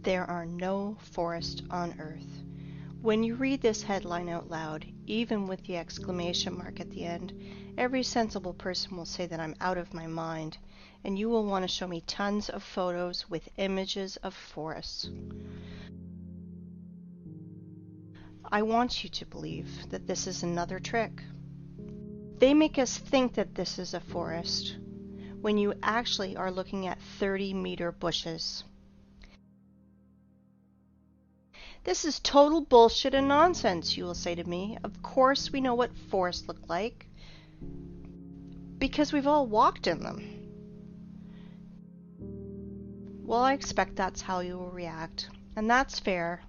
There are no forests on Earth. When you read this headline out loud, even with the exclamation mark at the end, every sensible person will say that I'm out of my mind, and you will want to show me tons of photos with images of forests. I want you to believe that this is another trick. They make us think that this is a forest, when you actually are looking at 30-meter bushes. This is total bullshit and nonsense, you will say to me. Of course we know what forests look like, because we've all walked in them. Well, I expect that's how you will react, and that's fair,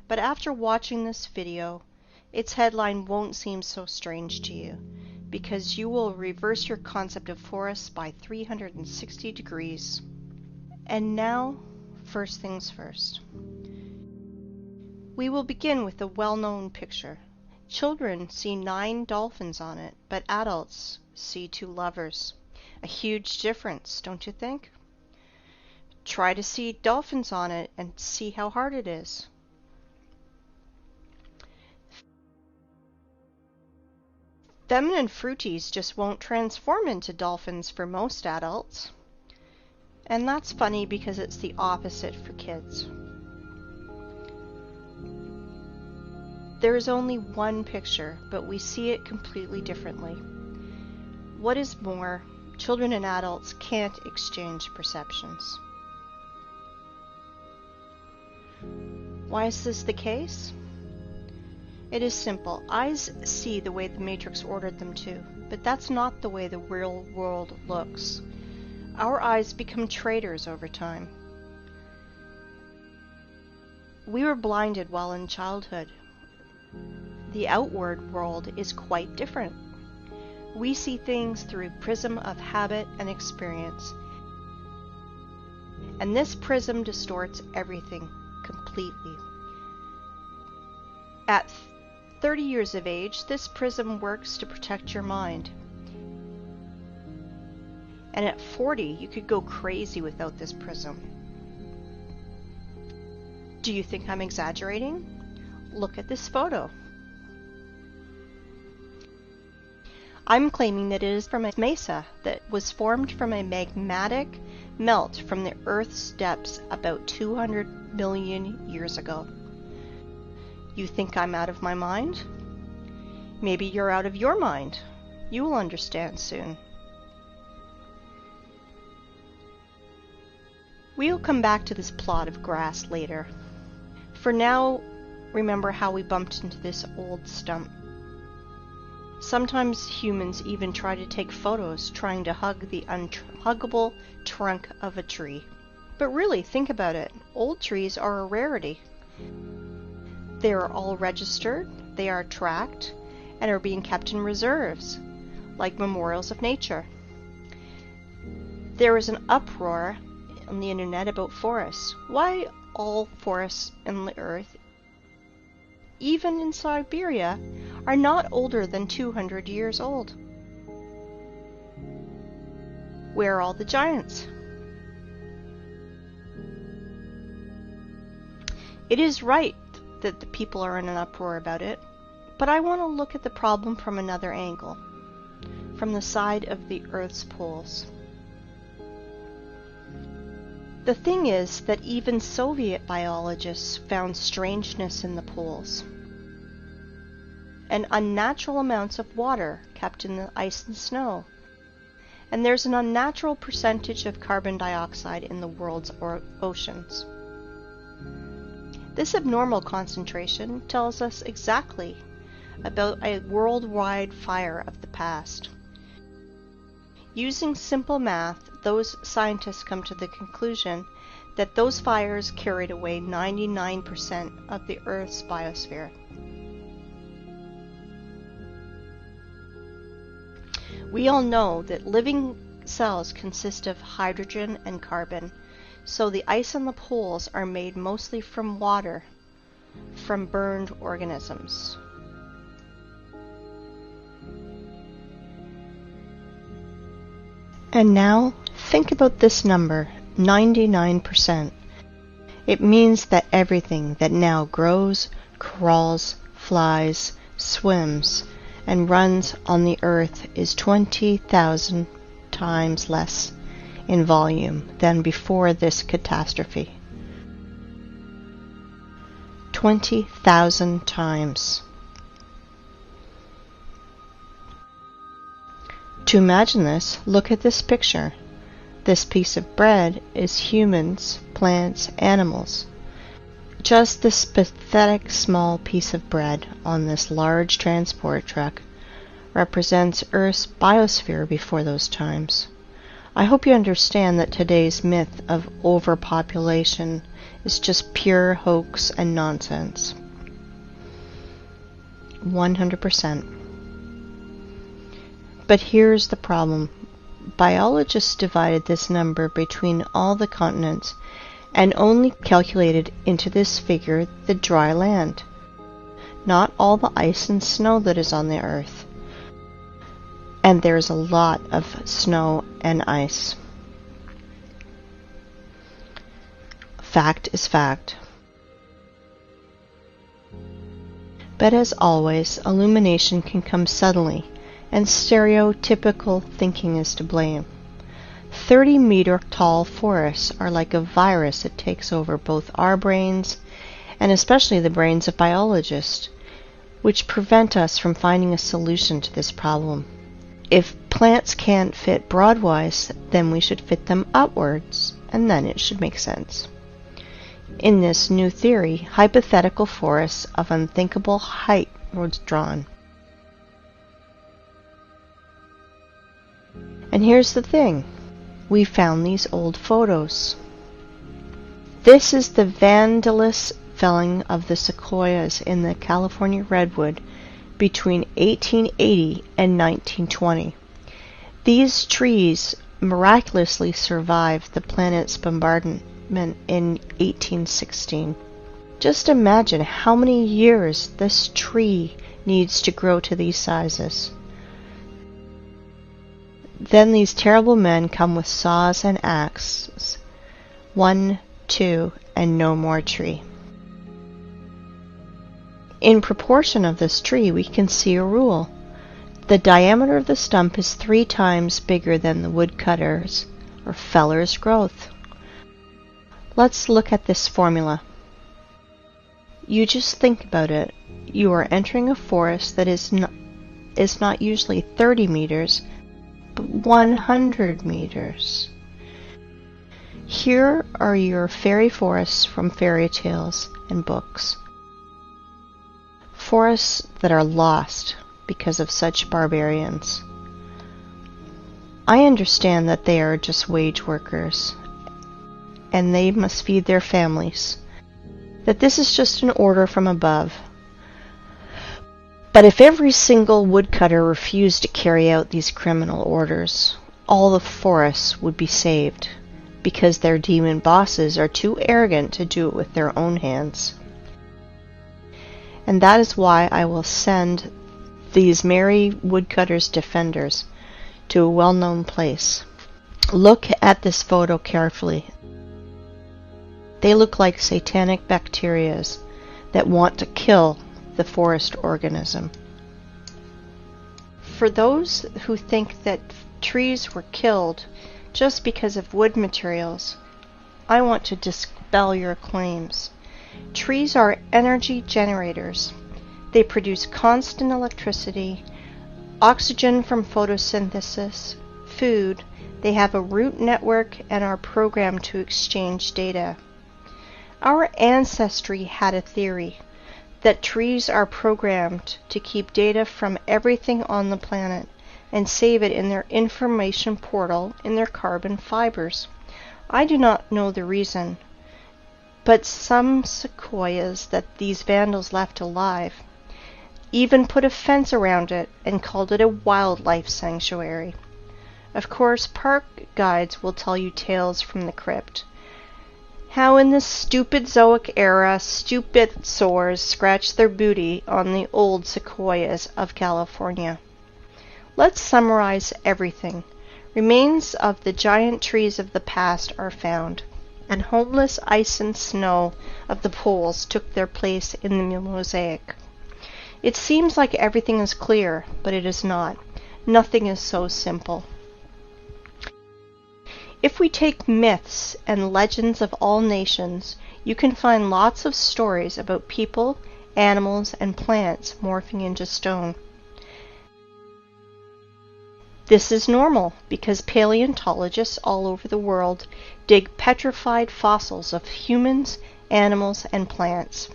but after watching this video, its headline won't seem so strange to you, because you will reverse your concept of forests by 360 degrees. And now, first things first. We will begin with a well-known picture. Children see 9 dolphins on it, but adults see 2 lovers. A huge difference, don't you think? Try to see dolphins on it and see how hard it is. Feminine fruities just won't transform into dolphins for most adults. And that's funny because it's the opposite for kids. There is only one picture, but we see it completely differently. What is more, children and adults can't exchange perceptions. Why is this the case? It is simple. Eyes see the way the Matrix ordered them to, but that's not the way the real world looks. Our eyes become traitors over time. We were blinded while in childhood. The outward world is quite different. We see things through a prism of habit and experience. And this prism distorts everything completely. At 30 years of age, this prism works to protect your mind. And at 40, you could go crazy without this prism. Do you think I'm exaggerating? Look at this photo. I'm claiming that it is from a mesa that was formed from a magmatic melt from the Earth's depths about 200 million years ago. You think I'm out of my mind? Maybe you're out of your mind. You will understand soon. We'll come back to this plot of grass later. For now, remember how we bumped into this old stump. Sometimes humans even try to take photos trying to hug the unhuggable trunk of a tree. But really, think about it. Old trees are a rarity. They are all registered, they are tracked, and are being kept in reserves, like memorials of nature. There is an uproar on the internet about forests. Why all forests in the earth, even in Siberia, are not older than 200 years old? Where are all the giants? It is right that the people are in an uproar about it, but I want to look at the problem from another angle, from the side of the Earth's poles. The thing is that even Soviet biologists found strangeness in the poles, and unnatural amounts of water kept in the ice and snow, and there's an unnatural percentage of carbon dioxide in the world's oceans. This abnormal concentration tells us exactly about a worldwide fire of the past. Using simple math, those scientists come to the conclusion that those fires carried away 99% of the Earth's biosphere. We all know that living cells consist of hydrogen and carbon, so the ice on the poles are made mostly from water, from burned organisms. And now, think about this number, 99%. It means that everything that now grows, crawls, flies, swims, and runs on the earth is 20,000 times less in volume than before this catastrophe. 20,000 times. To imagine this, look at this picture. This piece of bread is humans, plants, animals. Just this pathetic small piece of bread on this large transport truck represents Earth's biosphere before those times. I hope you understand that today's myth of overpopulation is just pure hoax and nonsense. 100%. But here's the problem. Biologists divided this number between all the continents and only calculated into this figure the dry land, not all the ice and snow that is on the earth. And there's a lot of snow and ice. Fact is fact. But as always, illumination can come suddenly, and stereotypical thinking is to blame. 30-meter tall forests are like a virus that takes over both our brains and especially the brains of biologists, which prevent us from finding a solution to this problem. If plants can't fit broadwise, then we should fit them upwards, and then it should make sense. In this new theory, hypothetical forests of unthinkable height were drawn. And here's the thing. We found these old photos. This is the vandalous felling of the sequoias in the California redwood between 1880 and 1920. These trees miraculously survived the planet's bombardment in 1816. Just imagine how many years this tree needs to grow to these sizes. Then these terrible men come with saws and axes. 1, 2, and no more tree. In proportion of this tree, we can see a rule. The diameter of the stump is 3 times bigger than the woodcutter's or feller's growth. Let's look at this formula. You just think about it. You are entering a forest that is not usually 30 meters, 100 meters. Here are your fairy forests from fairy tales and books. Forests that are lost because of such barbarians. I understand that they are just wage workers and they must feed their families, that this is just an order from above. But if every single woodcutter refused to carry out these criminal orders, all the forests would be saved, because their demon bosses are too arrogant to do it with their own hands. And that is why I will send these merry woodcutters' defenders to a well-known place. Look at this photo carefully. They look like satanic bacterias that want to kill the forest organism. For those who think that trees were killed just because of wood materials, I want to dispel your claims. Trees are energy generators. They produce constant electricity, oxygen from photosynthesis, food. They have a root network and are programmed to exchange data. Our ancestry had a theory that trees are programmed to keep data from everything on the planet and save it in their information portal in their carbon fibers. I do not know the reason, but some sequoias that these vandals left alive even put a fence around it and called it a wildlife sanctuary. Of course, park guides will tell you tales from the crypt. How in the stupid Zoic era, stupid sores scratched their booty on the old sequoias of California. Let's summarize everything. Remains of the giant trees of the past are found. and homeless ice and snow of the poles took their place in the mosaic. It seems like everything is clear, but it is not. Nothing is so simple. If we take myths and legends of all nations, you can find lots of stories about people, animals, and plants morphing into stone. This is normal because paleontologists all over the world dig petrified fossils of humans, animals, and plants.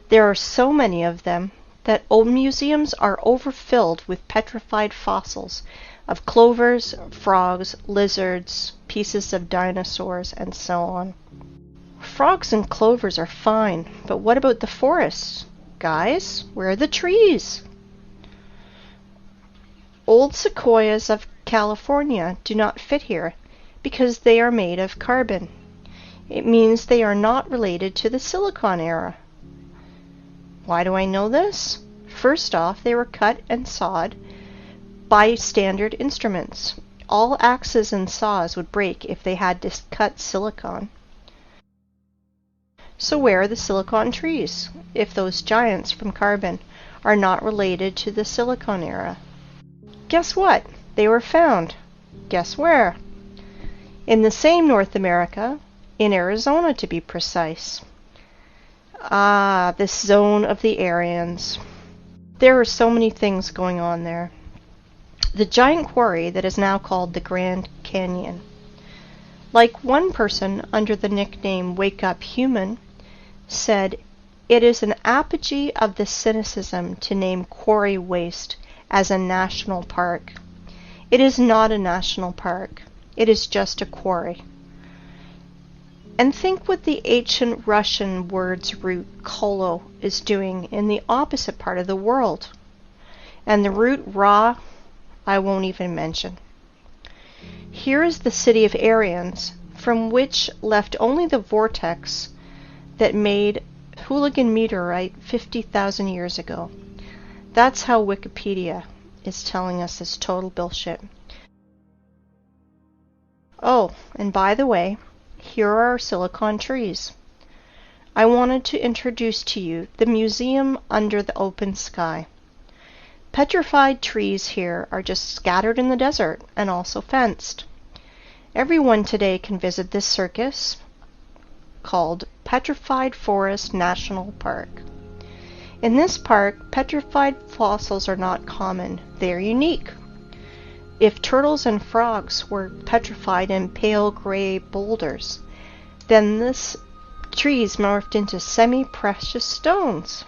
There are so many of them that old museums are overfilled with petrified fossils of clovers, frogs, lizards, pieces of dinosaurs, and so on. Frogs and clovers are fine, but what about the forests? Guys, where are the trees? Old sequoias of California do not fit here because they are made of carbon. It means they are not related to the Silicon era. Why do I know this? First off, they were cut and sawed by standard instruments. All axes and saws would break if they had to cut silicon. So where are the silicon trees, if those giants from carbon are not related to the Silicon era? Guess what? They were found. Guess where? In the same North America, in Arizona to be precise. Ah, this zone of the Aryans. There are so many things going on there. The giant quarry that is now called the Grand Canyon. Like one person under the nickname Wake Up Human said, it is an apogee of the cynicism to name Quarry Waste as a national park. It is not a national park. It is just a quarry. And think what the ancient Russian word's root kolo is doing in the opposite part of the world. And the root ra, I won't even mention. Here is the city of Aryans, from which left only the vortex that made Hooligan meteorite 50,000 years ago. That's how Wikipedia is telling us this total bullshit. Oh, and by the way, here are our silicon trees. I wanted to introduce to you the museum under the open sky. Petrified trees here are just scattered in the desert and also fenced. Everyone today can visit this circus called Petrified Forest National Park. In this park, petrified fossils are not common. They are unique. If turtles and frogs were petrified in pale gray boulders, then this trees morphed into semi-precious stones.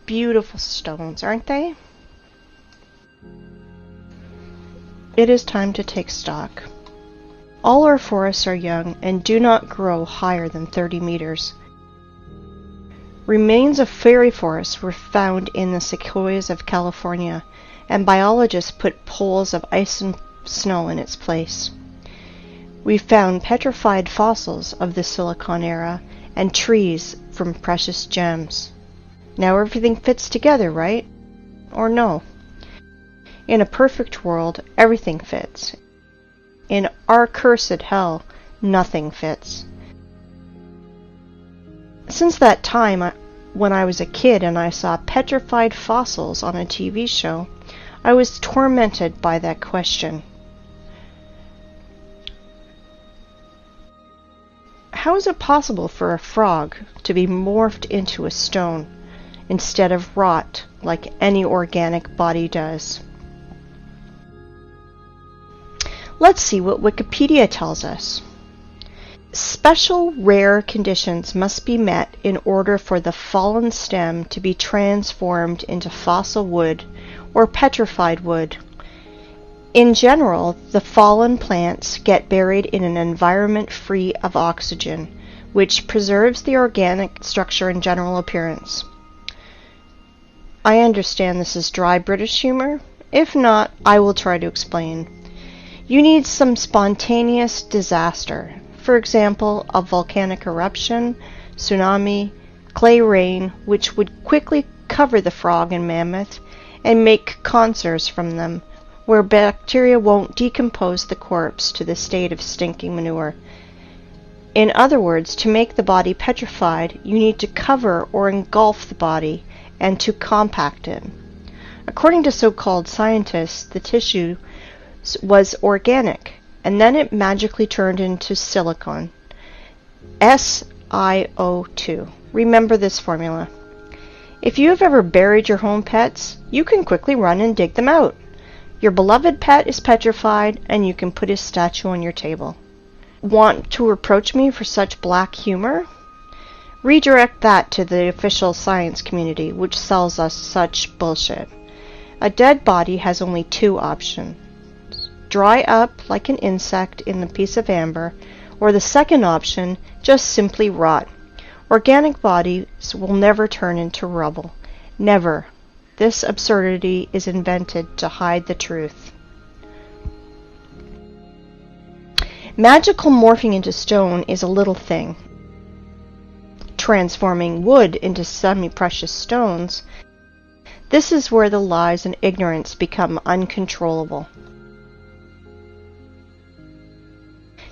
Beautiful stones, aren't they? It is time to take stock. All our forests are young and do not grow higher than 30 meters. Remains of fairy forests were found in the sequoias of California, and biologists put poles of ice and snow in its place. We found petrified fossils of the Silicon era and trees from precious gems. Now everything fits together, right? Or no? In a perfect world, everything fits. In our cursed hell, nothing fits. Since that time, when I was a kid and I saw petrified fossils on a TV show, I was tormented by that question. How is it possible for a frog to be morphed into a stone instead of rot like any organic body does? Let's see what Wikipedia tells us. Special rare conditions must be met in order for the fallen stem to be transformed into fossil wood or petrified wood. In general, the fallen plants get buried in an environment free of oxygen, which preserves the organic structure and general appearance. I understand this is dry British humor. If not, I will try to explain. You need some spontaneous disaster. For example, a volcanic eruption, tsunami, clay rain, which would quickly cover the frog and mammoth and make conserves from them, where bacteria won't decompose the corpse to the state of stinking manure. In other words, to make the body petrified, you need to cover or engulf the body and to compact it. According to so-called scientists, the tissue was organic, and then it magically turned into silicon. SiO2. Remember this formula. If you have ever buried your home pets, you can quickly run and dig them out. Your beloved pet is petrified, and you can put his statue on your table. Want to reproach me for such black humor? Redirect that to the official science community, which sells us such bullshit. A dead body has only two options. Dry up like an insect in a piece of amber, or the second option, just simply rot. Organic bodies will never turn into rubble. Never. This absurdity is invented to hide the truth. Magical morphing into stone is a little thing. Transforming wood into semi-precious stones, this is where the lies and ignorance become uncontrollable.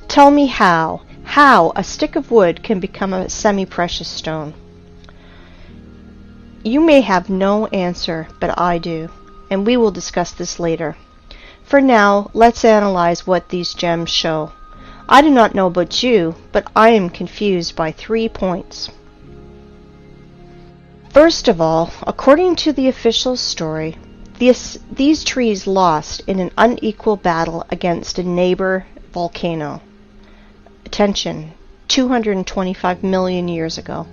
Tell me how a stick of wood can become a semi-precious stone. You may have no answer, but I do, and we will discuss this later. For now, let's analyze what these gems show. I do not know about you, but I am confused by 3 points. First of all, according to the official story, these trees lost in an unequal battle against a neighbor volcano. Attention, 225 million years ago.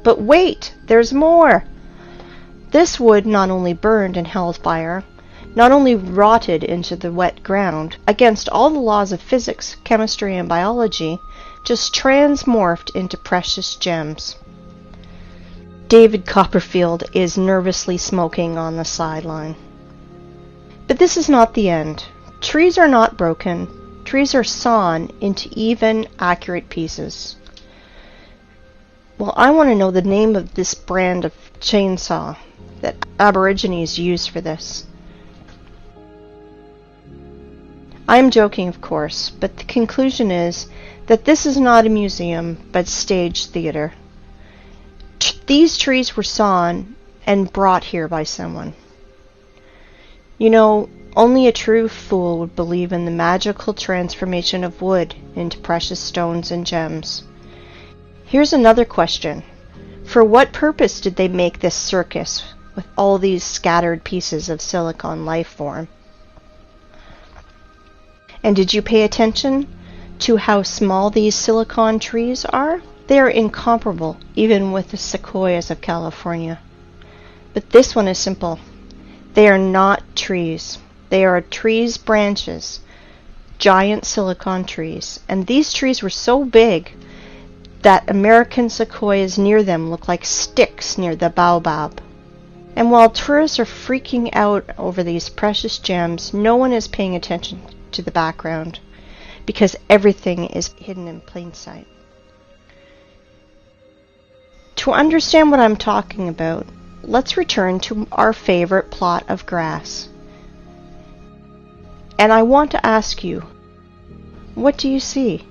But wait, there's more! This wood not only burned and held fire, not only rotted into the wet ground, against all the laws of physics, chemistry, and biology, just transmorphed into precious gems. David Copperfield is nervously smoking on the sideline. But this is not the end. Trees are not broken. Trees are sawn into even, accurate pieces. Well, I want to know the name of this brand of chainsaw that Aborigines use for this. I am joking, of course, but the conclusion is that this is not a museum, but stage theater. These trees were sawn and brought here by someone. You know, only a true fool would believe in the magical transformation of wood into precious stones and gems. Here's another question. For what purpose did they make this circus with all these scattered pieces of silicon life form? And did you pay attention to how small these silicon trees are? They are incomparable, even with the sequoias of California. But this one is simple. They are not trees. They are trees' branches, giant silicon trees. And these trees were so big that American sequoias near them look like sticks near the baobab. And while tourists are freaking out over these precious gems, no one is paying attention to the background because everything is hidden in plain sight. To understand what I'm talking about, let's return to our favorite plot of grass. And I want to ask you, what do you see?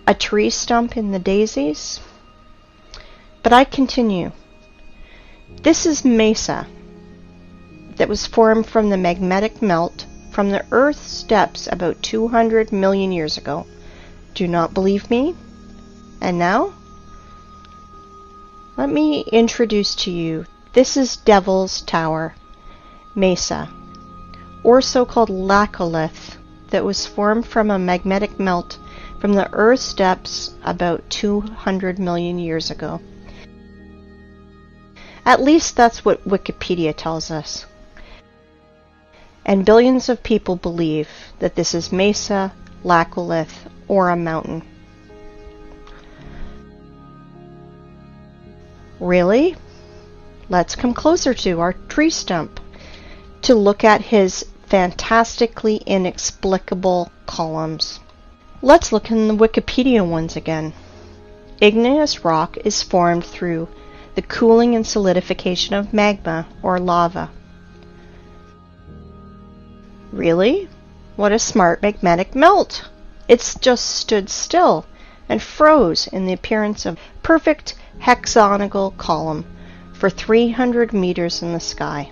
A tree stump in the daisies? But I continue. This is mesa that was formed from the magmatic melt from the Earth's depths about 200 million years ago. Do you not believe me? And now? Let me introduce to you, this is Devil's Tower, mesa, or so-called laccolith, that was formed from a magmatic melt from the Earth's depths about 200 million years ago. At least that's what Wikipedia tells us. And billions of people believe that this is mesa, laccolith, or a mountain. Really? Let's come closer to our tree stump. to look at his fantastically inexplicable columns. Let's look in the Wikipedia ones again. Igneous rock is formed through the cooling and solidification of magma or lava. Really? What a smart magmatic melt! It's just stood still and froze in the appearance of a perfect hexagonal column for 300 meters in the sky.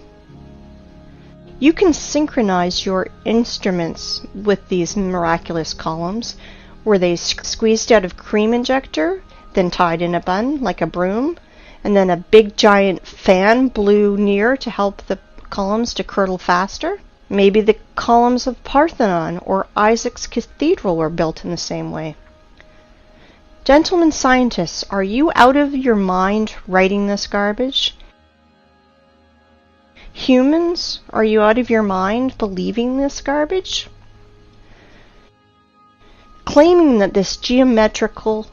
You can synchronize your instruments with these miraculous columns. Were they squeezed out of cream injector, then tied in a bun like a broom, and then a big giant fan blew near to help the columns to curdle faster? Maybe the columns of Parthenon or Isaac's Cathedral were built in the same way. Gentlemen scientists, are you out of your mind writing this garbage? Humans, are you out of your mind believing this garbage? Claiming that this geometrical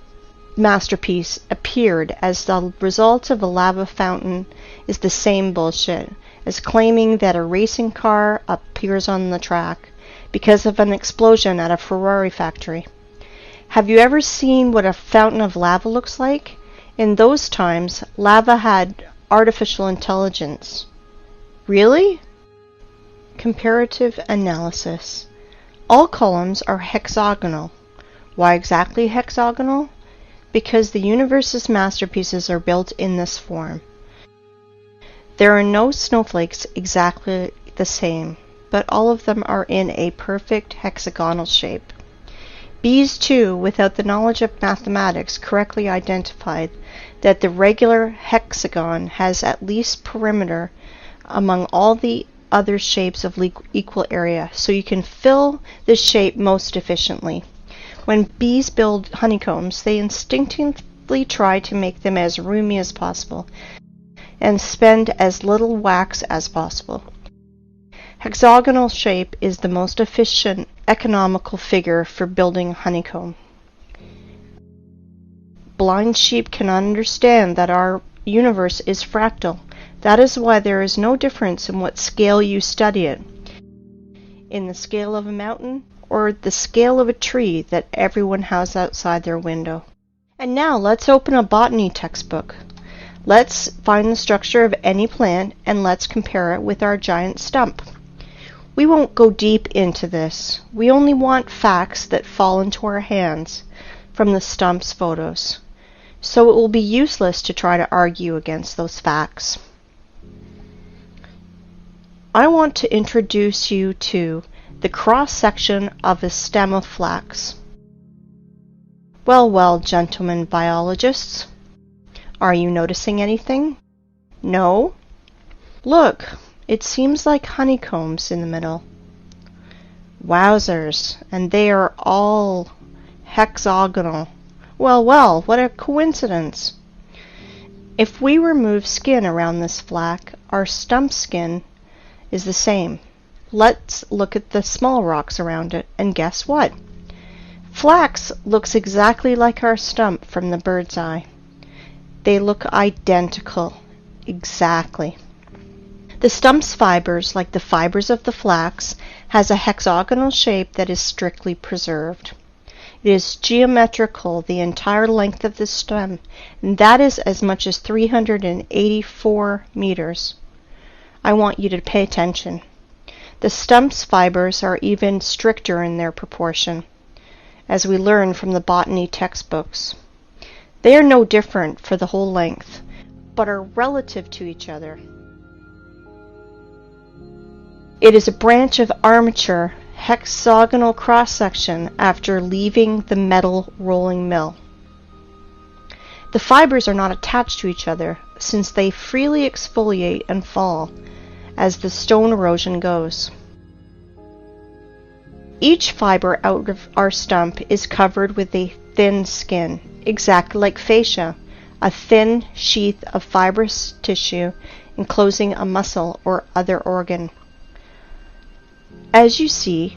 masterpiece appeared as the result of a lava fountain is the same bullshit as claiming that a racing car appears on the track because of an explosion at a Ferrari factory. Have you ever seen what a fountain of lava looks like? In those times, lava had artificial intelligence. Really? Comparative analysis. All columns are hexagonal. Why exactly hexagonal? Because the universe's masterpieces are built in this form. There are no snowflakes exactly the same, but all of them are in a perfect hexagonal shape. Bees, too, without the knowledge of mathematics, correctly identified that the regular hexagon has at least perimeter among all the other shapes of equal area, so you can fill this shape most efficiently. When bees build honeycombs, they instinctively try to make them as roomy as possible and spend as little wax as possible. Hexagonal shape is the most efficient, economical figure for building honeycomb. Blind sheep cannot understand that our universe is fractal. That is why there is no difference in what scale you study it, in the scale of a mountain or the scale of a tree that everyone has outside their window. And now let's open a botany textbook. Let's find the structure of any plant and let's compare it with our giant stump. We won't go deep into this. We only want facts that fall into our hands from the stump's photos. So it will be useless to try to argue against those facts. I want to introduce you to the cross-section of a stem of flax. Well, well, gentlemen biologists, are you noticing anything? No? Look, it seems like honeycombs in the middle. Wowzers, and they are all hexagonal. Well, well, what a coincidence. If we remove skin around this flax, our stump skin is the same. Let's look at the small rocks around it, and guess what? Flax looks exactly like our stump from the bird's eye. They look identical. Exactly. The stump's fibers, like the fibers of the flax, has a hexagonal shape that is strictly preserved. It is geometrical the entire length of the stem, and that is as much as 384 meters. I want you to pay attention. The stump's fibers are even stricter in their proportion, as we learn from the botany textbooks. They are no different for the whole length, but are relative to each other. It is a branch of armature hexagonal cross-section after leaving the metal rolling mill. The fibers are not attached to each other, since they freely exfoliate and fall as the stone erosion goes. Each fiber out of our stump is covered with a thin skin, exactly like fascia, a thin sheath of fibrous tissue enclosing a muscle or other organ. As you see,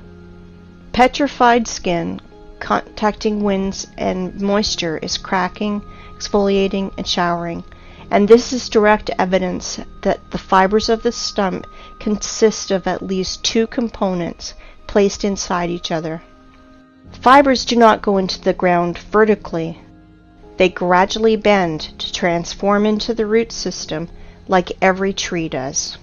petrified skin contacting winds and moisture is cracking, exfoliating, and showering, and this is direct evidence that the fibers of the stump consist of at least two components placed inside each other. Fibers do not go into the ground vertically. They gradually bend to transform into the root system like every tree does.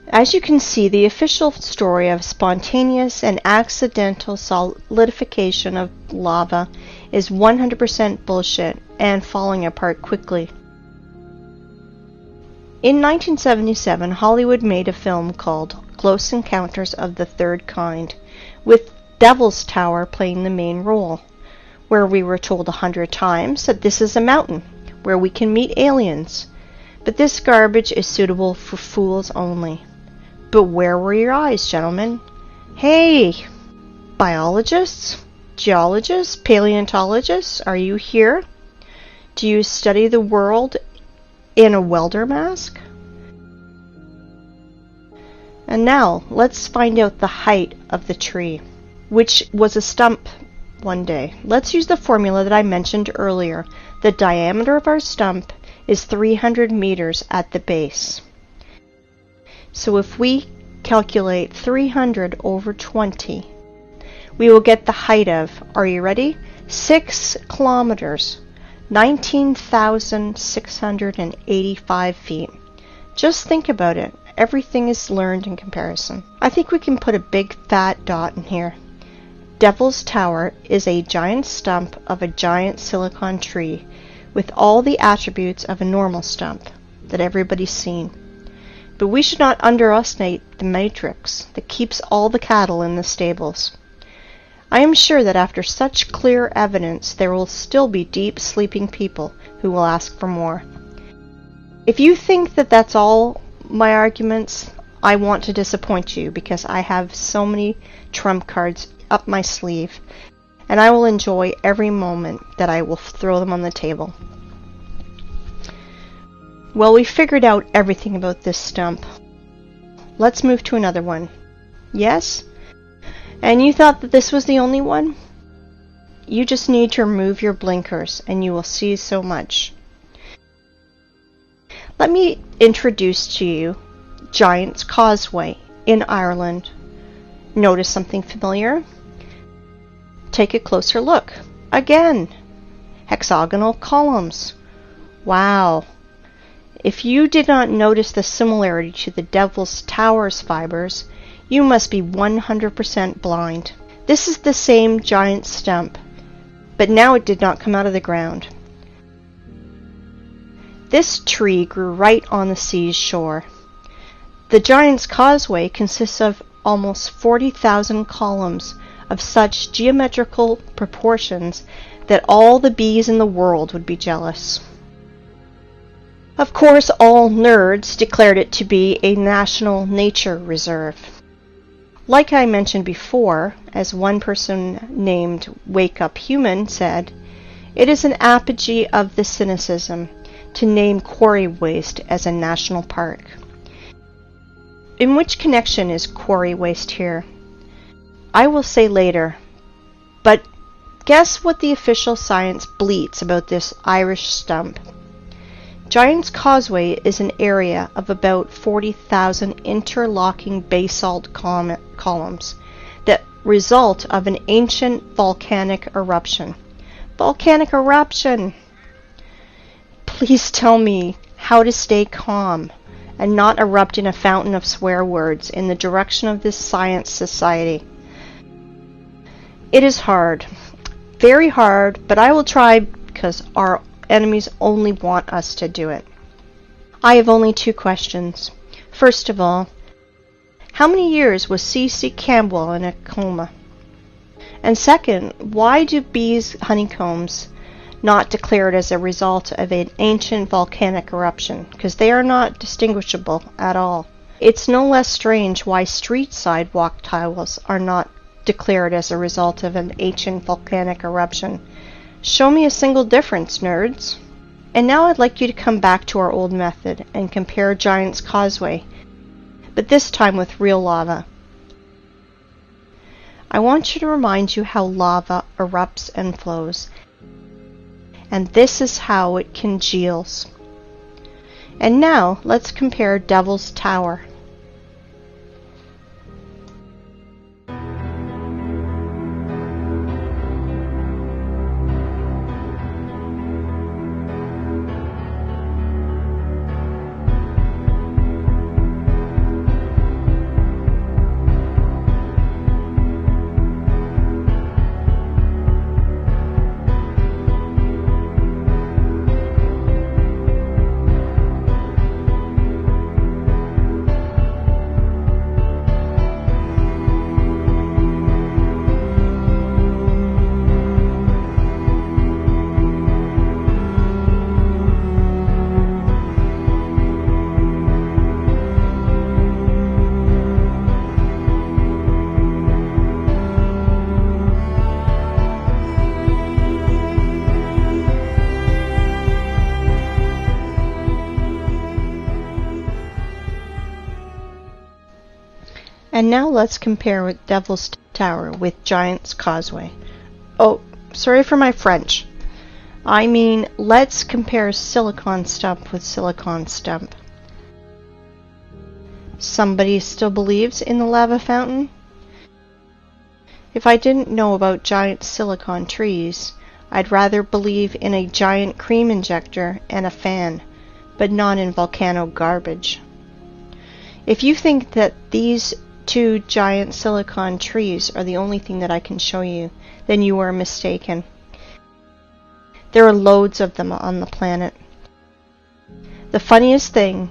As you can see, the official story of spontaneous and accidental solidification of lava is 100% bullshit and falling apart quickly. In 1977, Hollywood made a film called Close Encounters of the Third Kind, with Devil's Tower playing the main role, where we were told 100 times that this is a mountain where we can meet aliens, but this garbage is suitable for fools only. But where were your eyes, gentlemen? Hey, biologists, geologists, paleontologists, are you here? Do you study the world in a welder mask? And now, let's find out the height of the tree, which was a stump one day. Let's use the formula that I mentioned earlier. The diameter of our stump is 300 meters at the base. So if we calculate 300 over 20, we will get the height of, are you ready? 6 kilometers, 19,685 feet. Just think about it. Everything is learned in comparison. I think we can put a big fat dot in here. Devil's Tower is a giant stump of a giant silicon tree with all the attributes of a normal stump that everybody's seen. But we should not underestimate the matrix that keeps all the cattle in the stables. I am sure that after such clear evidence, there will still be deep sleeping people who will ask for more. If you think that that's all my arguments, I want to disappoint you, because I have so many trump cards up my sleeve, and I will enjoy every moment that I will throw them on the table. Well, we figured out everything about this stump. Let's move to another one. Yes? And you thought that this was the only one? You just need to remove your blinkers and you will see so much. Let me introduce to you Giant's Causeway in Ireland. Notice something familiar? Take a closer look. Again, hexagonal columns. Wow. If you did not notice the similarity to the Devil's Tower's fibers, you must be 100% blind. This is the same giant stump, but now it did not come out of the ground. This tree grew right on the sea's shore. The Giant's Causeway consists of almost 40,000 columns of such geometrical proportions that all the bees in the world would be jealous. Of course, all nerds declared it to be a national nature reserve. Like I mentioned before, as one person named Wake Up Human said, it is an apogee of the cynicism to name quarry waste as a national park. In which connection is quarry waste here? I will say later, but guess what the official science bleats about this Irish stump? Giant's Causeway is an area of about 40,000 interlocking basalt columns that result of an ancient volcanic eruption. Volcanic eruption! Please tell me how to stay calm and not erupt in a fountain of swear words in the direction of this science society. It is hard, very hard, but I will try because our enemies only want us to do it. I have only 2 questions. First of all, how many years was C.C. Campbell in a coma? And second, why do bees' honeycombs not declared as a result of an ancient volcanic eruption? Because they are not distinguishable at all. It's no less strange why street sidewalk tiles are not declared as a result of an ancient volcanic eruption. Show me a single difference, nerds. And now I'd like you to come back to our old method and compare Giant's Causeway, but this time with real lava. I want you to remind you how lava erupts and flows. and this is how it congeals. And now let's compare Devil's Tower. And now let's compare with Devil's Tower with Giant's Causeway. Oh, sorry for my French. I mean, let's compare Silicon Stump with Silicon Stump. Somebody still believes in the lava fountain? If I didn't know about giant silicon trees, I'd rather believe in a giant cream injector and a fan, but not in volcano garbage. If you think that these two giant silicon trees are the only thing that I can show you, then you are mistaken. There are loads of them on the planet. The funniest thing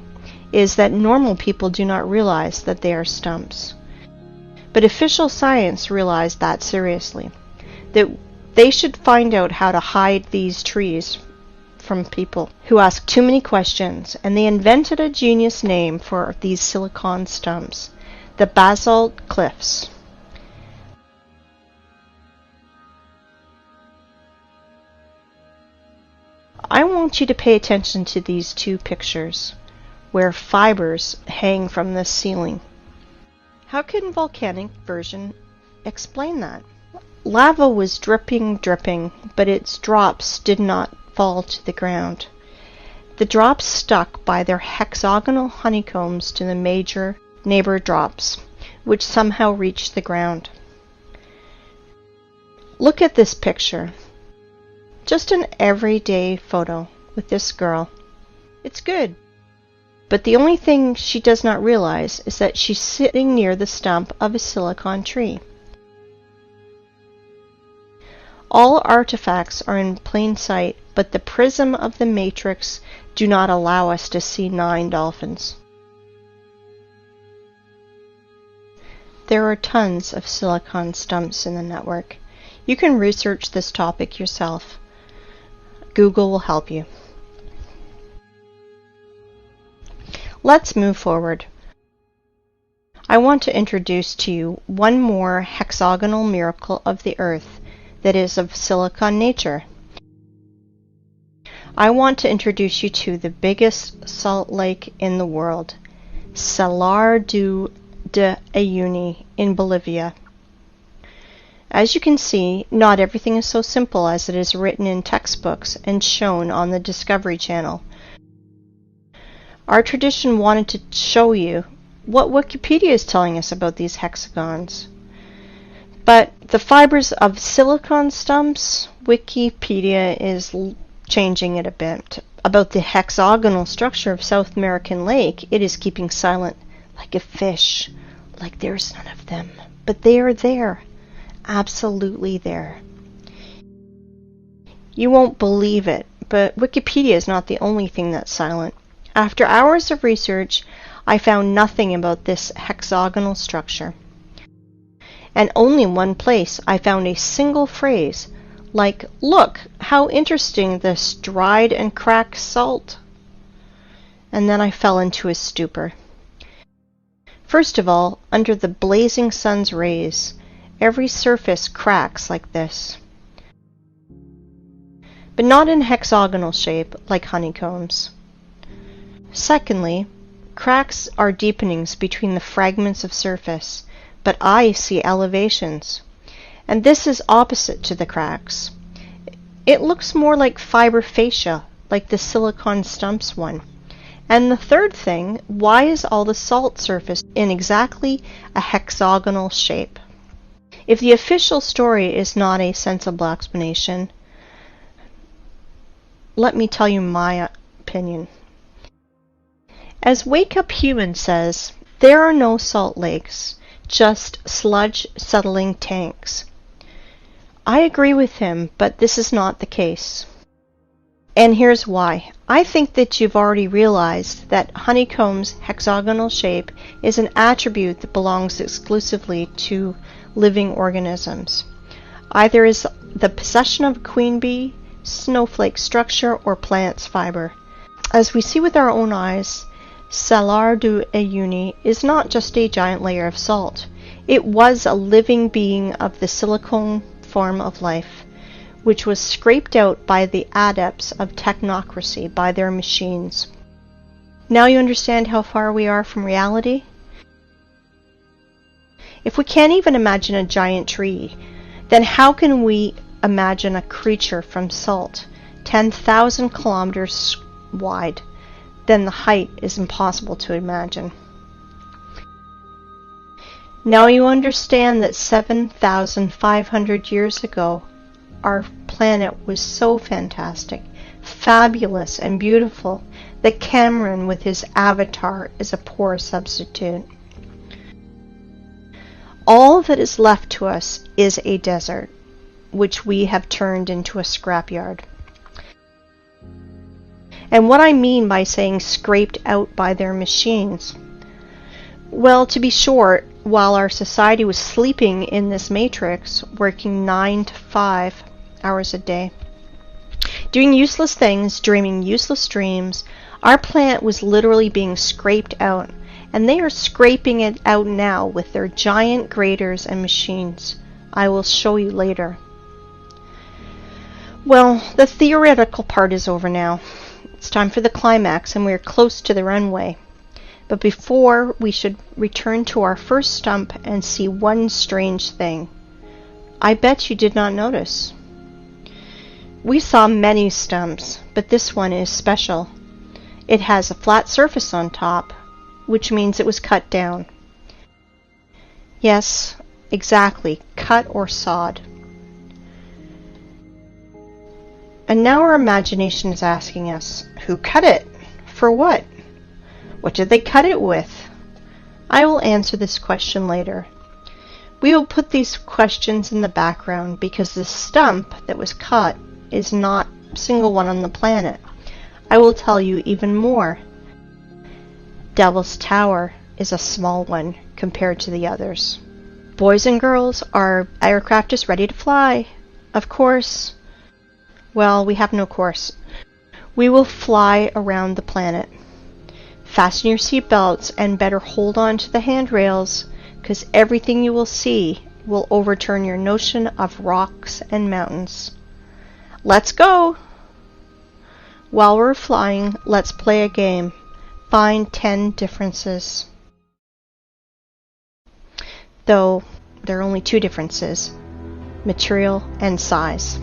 is that normal people do not realize that they are stumps. But official science realized that seriously, that they should find out how to hide these trees from people who ask too many questions, and they invented a genius name for these silicon stumps: the basalt cliffs. I want you to pay attention to these two pictures, where fibers hang from the ceiling. How can volcanic version explain that? Lava was dripping, but its drops did not fall to the ground. The drops stuck by their hexagonal honeycombs to the major neighbor drops, which somehow reached the ground. Look at this picture. Just an everyday photo with this girl. It's good. But the only thing she does not realize is that she's sitting near the stump of a silicon tree. All artifacts are in plain sight, but the prism of the matrix do not allow us to see 9 dolphins. There are tons of silicon stumps in the network. You can research this topic yourself. Google will help you. Let's move forward. I want to introduce to you one more hexagonal miracle of the Earth that is of silicon nature. I want to introduce you to the biggest salt lake in the world, Salar de Uyuni in Bolivia. As you can see, not everything is so simple as it is written in textbooks and shown on the Discovery Channel. Our tradition wanted to show you what Wikipedia is telling us about these hexagons. But the fibers of silicon stumps, Wikipedia is changing it a bit. About the hexagonal structure of South American Lake, it is keeping silent, like a fish, like there's none of them. But they are there, absolutely there. You won't believe it, but Wikipedia is not the only thing that's silent. After hours of research, I found nothing about this hexagonal structure. And only in one place I found a single phrase, like, "Look, how interesting this dried and cracked salt." And then I fell into a stupor. First of all, under the blazing sun's rays, every surface cracks like this. But not in hexagonal shape, like honeycombs. Secondly, cracks are deepenings between the fragments of surface, but I see elevations. And this is opposite to the cracks. It looks more like fiber fascia, like the silicon stumps one. And the third thing, why is all the salt surface in exactly a hexagonal shape? If the official story is not a sensible explanation, let me tell you my opinion. As Wake Up Human says, there are no salt lakes, just sludge settling tanks. I agree with him, but this is not the case. And here's why. I think that you've already realized that honeycomb's hexagonal shape is an attribute that belongs exclusively to living organisms. Either is the possession of a queen bee, snowflake structure, or plant's fiber. As we see with our own eyes, Salar do Uyuni is not just a giant layer of salt. It was a living being of the silicone form of life, which was scraped out by the adepts of technocracy, by their machines. Now you understand how far we are from reality? If we can't even imagine a giant tree, then how can we imagine a creature from salt, 10,000 kilometers wide? Then the height is impossible to imagine. Now you understand that 7,500 years ago, our planet was so fantastic, fabulous, and beautiful that Cameron with his avatar is a poor substitute. All that is left to us is a desert, which we have turned into a scrapyard. And what I mean by saying scraped out by their machines, well, to be short, while our society was sleeping in this matrix, working 9 to 5 hours a day, doing useless things, dreaming useless dreams, our planet was literally being scraped out, and they are scraping it out now with their giant graders and machines. I will show you later. Well, the theoretical part is over now. It's time for the climax, and we are close to the runway. But before, we should return to our first stump and see one strange thing. I bet you did not notice. We saw many stumps, but this one is special. It has a flat surface on top, which means it was cut down. Yes, exactly, cut or sawed. And now our imagination is asking us, who cut it? For what? What did they cut it with? I will answer this question later. We will put these questions in the background because the stump that was cut is not a single one on the planet. I will tell you even more. Devil's Tower is a small one compared to the others. Boys and girls, our aircraft is ready to fly. Of course. Well, we have no course. We will fly around the planet. Fasten your seatbelts and better hold on to the handrails, because everything you will see will overturn your notion of rocks and mountains. Let's go! While we're flying, let's play a game. Find 10 differences. Though there are only 2 differences, material and size.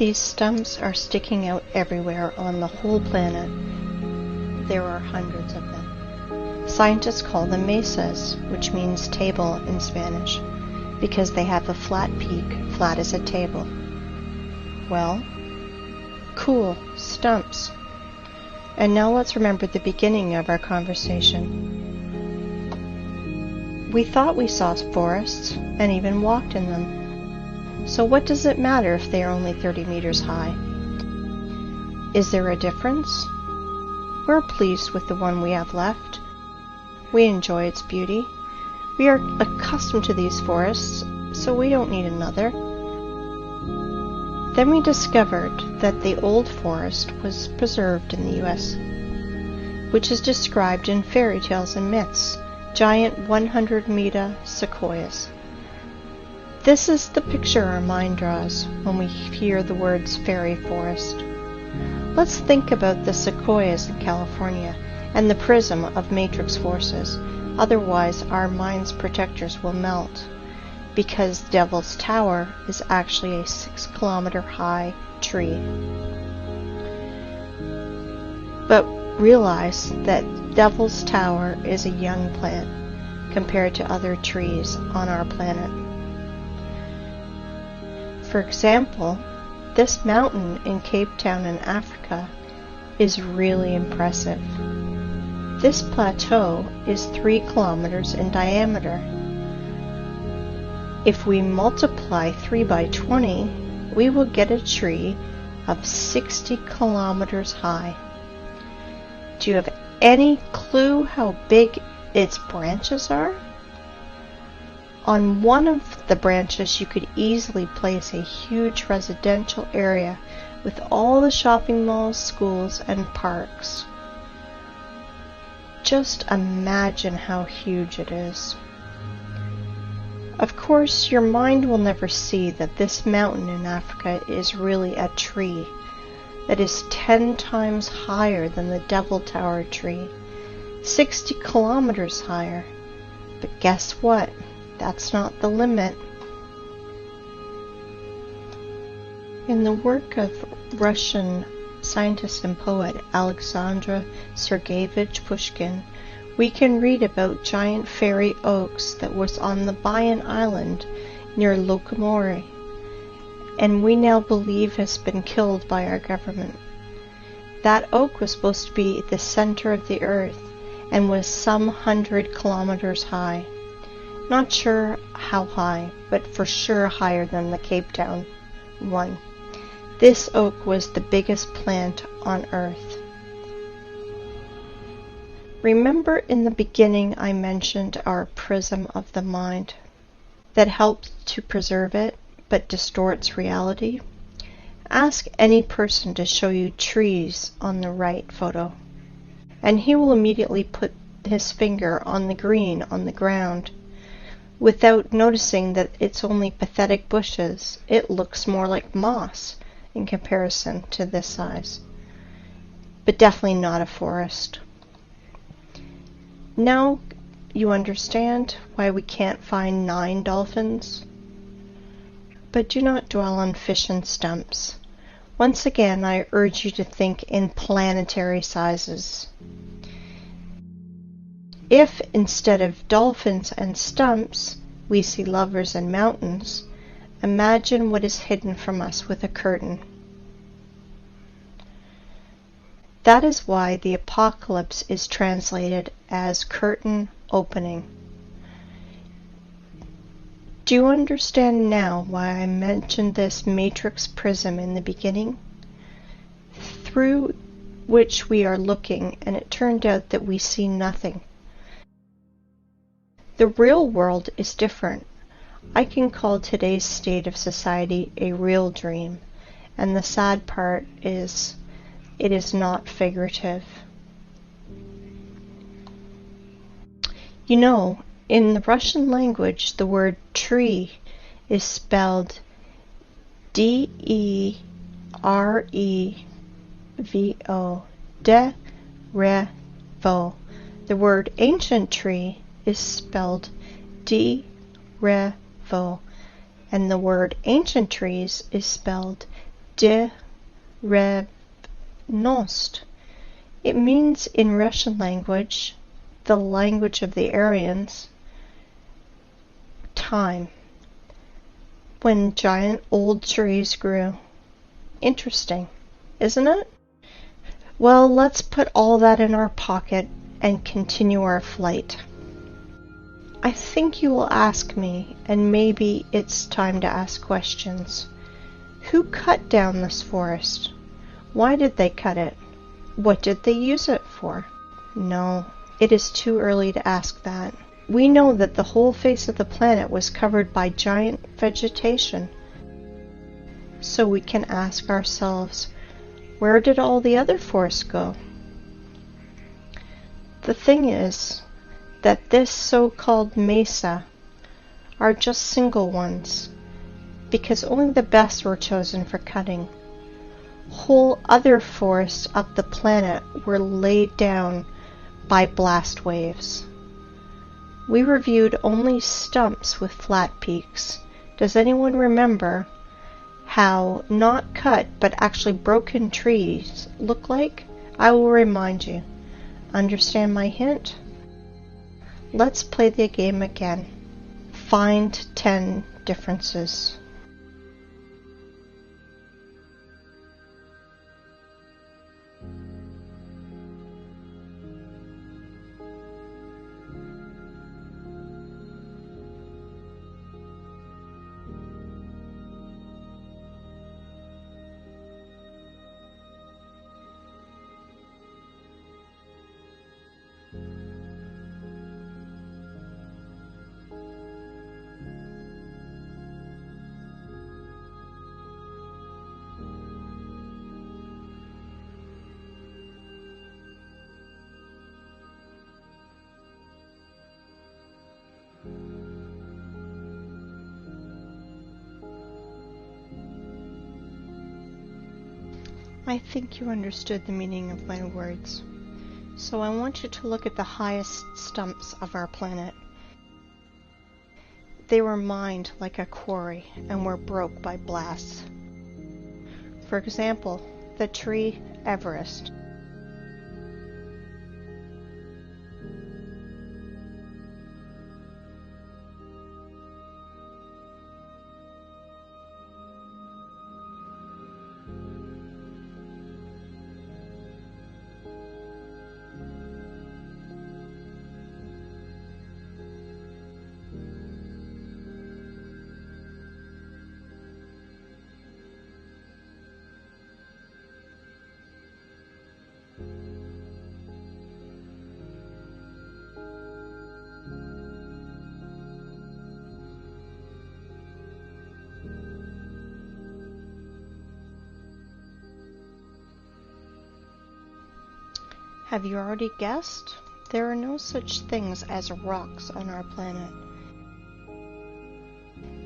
These stumps are sticking out everywhere on the whole planet. There are hundreds of them. Scientists call them mesas, which means table in Spanish, because they have a flat peak, flat as a table. Well, cool, stumps. And now let's remember the beginning of our conversation. We thought we saw forests and even walked in them. So what does it matter if they are only 30 meters high? Is there a difference? We're pleased with the one we have left. We enjoy its beauty. We are accustomed to these forests, so we don't need another. Then we discovered that the old forest was preserved in the U.S., which is described in fairy tales and myths, giant 100-meter sequoias. This is the picture our mind draws when we hear the words fairy forest. Let's think about the sequoias in California and the prism of matrix forces. Otherwise, our mind's protectors will melt, because Devil's Tower is actually a 6-kilometer high tree. But realize that Devil's Tower is a young plant compared to other trees on our planet. For example, this mountain in Cape Town in Africa is really impressive. This plateau is 3 kilometers in diameter. If we multiply 3 by 20, we will get a tree of 60 kilometers high. Do you have any clue how big its branches are? On one of the branches, you could easily place a huge residential area with all the shopping malls, schools, and parks. Just imagine how huge it is. Of course, your mind will never see that this mountain in Africa is really a tree that is 10 times higher than the Devil Tower tree, 60 kilometers higher. But guess what? That's not the limit. In the work of Russian scientist and poet Alexander Sergeyevich Pushkin, we can read about giant fairy oaks that was on the Bayan Island near Lokomori, and we now believe has been killed by our government. That oak was supposed to be the center of the earth and was some 100 kilometers high. Not sure how high, but for sure higher than the Cape Town one. This oak was the biggest plant on Earth. Remember in the beginning I mentioned our prism of the mind that helps to preserve it but distorts reality? Ask any person to show you trees on the right photo, and he will immediately put his finger on the green on the ground. Without noticing that it's only pathetic bushes, it looks more like moss in comparison to this size. But definitely not a forest. Now you understand why we can't find 9 dolphins? But do not dwell on fish and stumps. Once again, I urge you to think in planetary sizes. If instead of dolphins and stumps, we see lovers and mountains, imagine what is hidden from us with a curtain. That is why the apocalypse is translated as curtain opening. Do you understand now why I mentioned this matrix prism in the beginning? Through which we are looking, and it turned out that we see nothing. The real world is different. I can call today's state of society a real dream, and the sad part is it is not figurative. You know, in the Russian language, the word tree is spelled D-E-R-E-V-O, de-re-vo. The word ancient tree is spelled D-re-vo, and the word ancient trees is spelled de revnost. It means in Russian language, the language of the Aryans, time, when giant old trees grew. Interesting, isn't it? Well, let's put all that in our pocket and continue our flight. I think you will ask me, and maybe it's time to ask questions. Who cut down this forest? Why did they cut it? What did they use it for? No, it is too early to ask that. We know that the whole face of the planet was covered by giant vegetation. So we can ask ourselves, where did all the other forests go? The thing is that this so-called mesa are just single ones, because only the best were chosen for cutting. Whole other forests of the planet were laid down by blast waves. We reviewed only stumps with flat peaks. Does anyone remember how not cut but actually broken trees look like? I will remind you. Understand my hint? Let's play the game again. Find 10 differences. I think you understood the meaning of my words. So I want you to look at the highest stumps of our planet. They were mined like a quarry and were broke by blasts. For example, the tree Everest. Have you already guessed? There are no such things as rocks on our planet.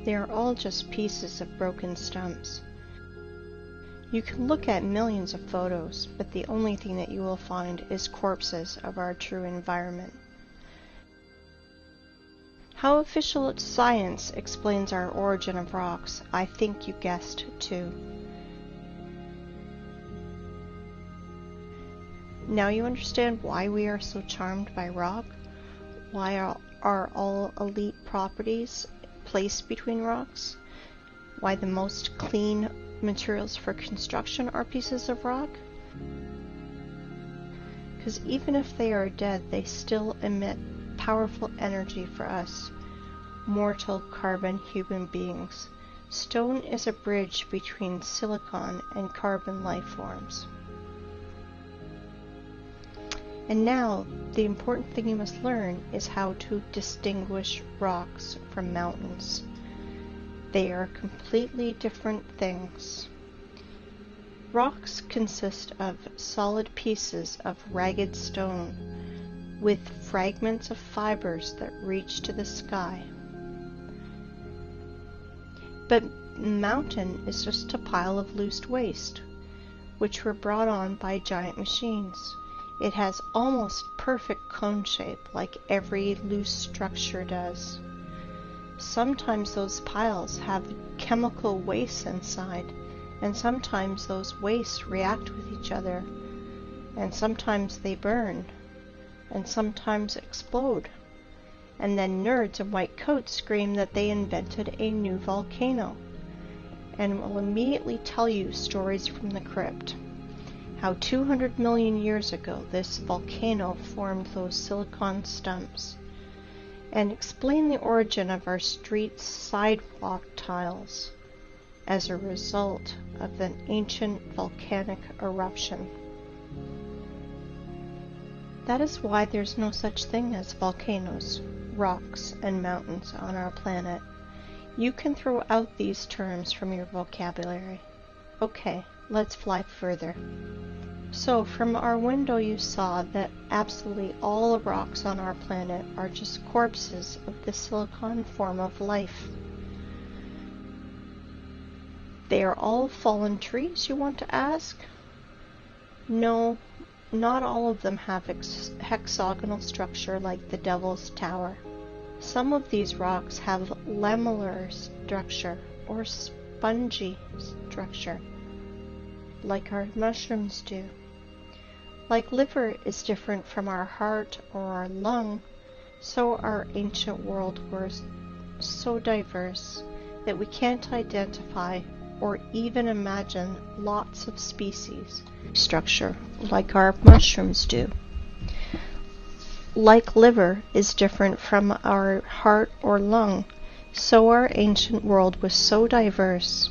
They are all just pieces of broken stumps. You can look at millions of photos, but the only thing that you will find is corpses of our true environment. How official science explains our origin of rocks, I think you guessed too. Now you understand why we are so charmed by rock? Why are all elite properties placed between rocks? Why the most clean materials for construction are pieces of rock? Because even if they are dead, they still emit powerful energy for us, mortal carbon human beings. Stone is a bridge between silicon and carbon life forms. And now, the important thing you must learn is how to distinguish rocks from mountains. They are completely different things. Rocks consist of solid pieces of ragged stone with fragments of fibers that reach to the sky. But mountain is just a pile of loose waste, which were brought on by giant machines. It has almost perfect cone shape, like every loose structure does. Sometimes those piles have chemical waste inside, And sometimes those wastes react with each other, and sometimes they burn, and sometimes explode. And then nerds in white coats scream that they invented a new volcano, and will immediately tell you stories from the crypt. How 200 million years ago this volcano formed those silicon stumps, and explain the origin of our street sidewalk tiles as a result of an ancient volcanic eruption. That is why there's no such thing as volcanoes, rocks, and mountains on our planet. You can throw out these terms from your vocabulary. Okay, let's fly further. So from our window you saw that absolutely all the rocks on our planet are just corpses of the silicon form of life. They are all fallen trees, you want to ask? No, not all of them have hexagonal structure like the Devil's Tower. Some of these rocks have lamellar structure or spongy structure, like our mushrooms do. Like liver is different from our heart or our lung, so our ancient world was so diverse that we can't identify or even imagine lots of species structure like our mushrooms do. Like liver is different from our heart or lung, so our ancient world was so diverse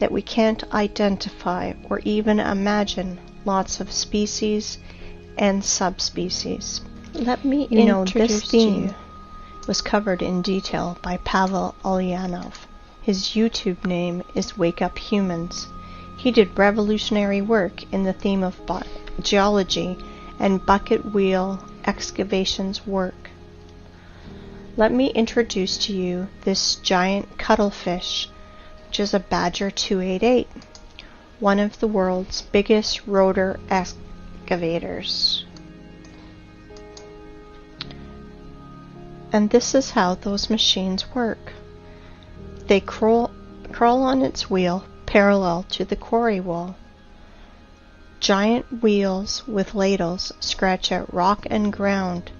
that we can't identify or even imagine lots of species and subspecies. Let me introduce this theme was covered in detail by Pavel Ulyanov. His YouTube name is Wake Up Humans. He did revolutionary work in the theme of geology and bucket wheel excavations work. Let me introduce to you this giant cuttlefish, which is a Badger 288, one of the world's biggest rotor excavators. And this is how those machines work. They crawl on its wheel parallel to the quarry wall. Giant wheels with ladles scratch at rock and ground,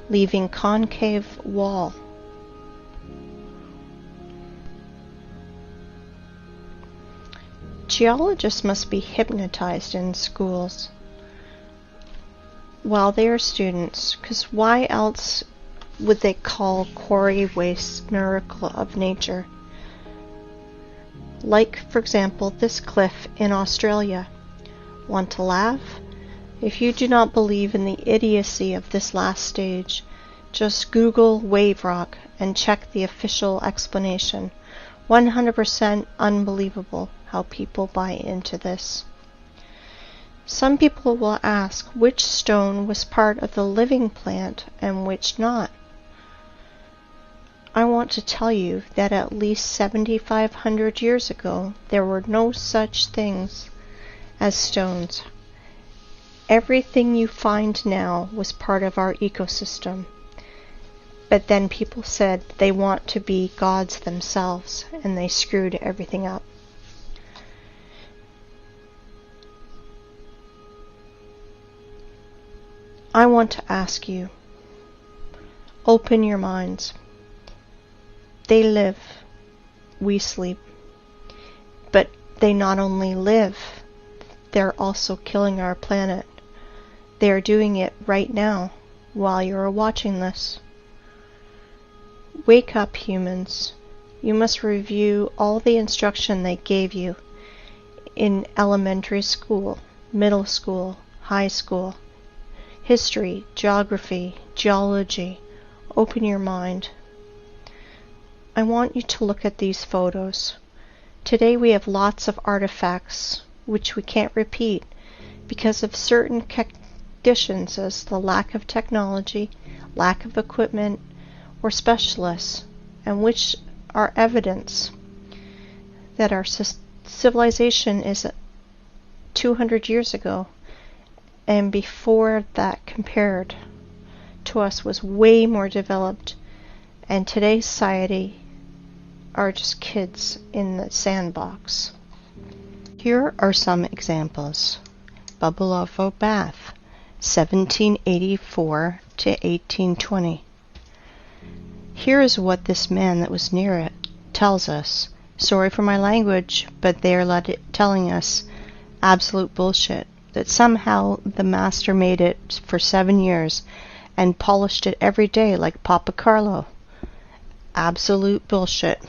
leaving concave wall. Geologists must be hypnotized in schools while they are students, because why else would they call quarry waste miracle of nature? Like, for example, this cliff in Australia. Want to laugh? If you do not believe in the idiocy of this last stage, just Google wave rock and check the official explanation. 100% unbelievable how people buy into this. Some people will ask which stone was part of the living plant and which not. I want to tell you that at least 7,500 years ago there were no such things as stones. Everything you find now was part of our ecosystem. But then people said they want to be gods themselves, and they screwed everything up. I want to ask you, open your minds. They live, we sleep. But they not only live, they're also killing our planet. They are doing it right now, while you are watching this. Wake up, humans. You must review all the instruction they gave you in elementary school, middle school, high school, history, geography, geology. Open your mind. I want you to look at these photos. Today we have lots of artifacts which we can't repeat because of certain conditions as the lack of technology, lack of equipment, or specialists, and which are evidence that our civilization is 200 years ago, and before that compared to us was way more developed, and today's society are just kids in the sandbox. Here are some examples. Babulovo Bath, 1784 to 1820. Here is what this man that was near it tells us. Sorry for my language, but they are telling us absolute bullshit. That somehow the master made it for 7 years and polished it every day like Papa Carlo. Absolute bullshit.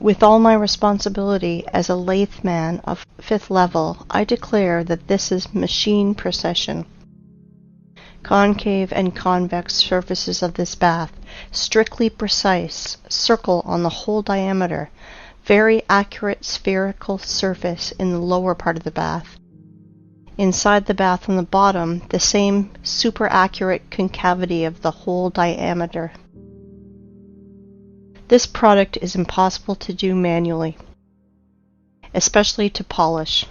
With all my responsibility as a lathe man of 5th level, I declare that this is machine precision. Concave and convex surfaces of this bath, strictly precise, circle on the whole diameter, very accurate spherical surface in the lower part of the bath. Inside the bath on the bottom, the same super accurate concavity of the whole diameter. This product is impossible to do manually, especially to polish.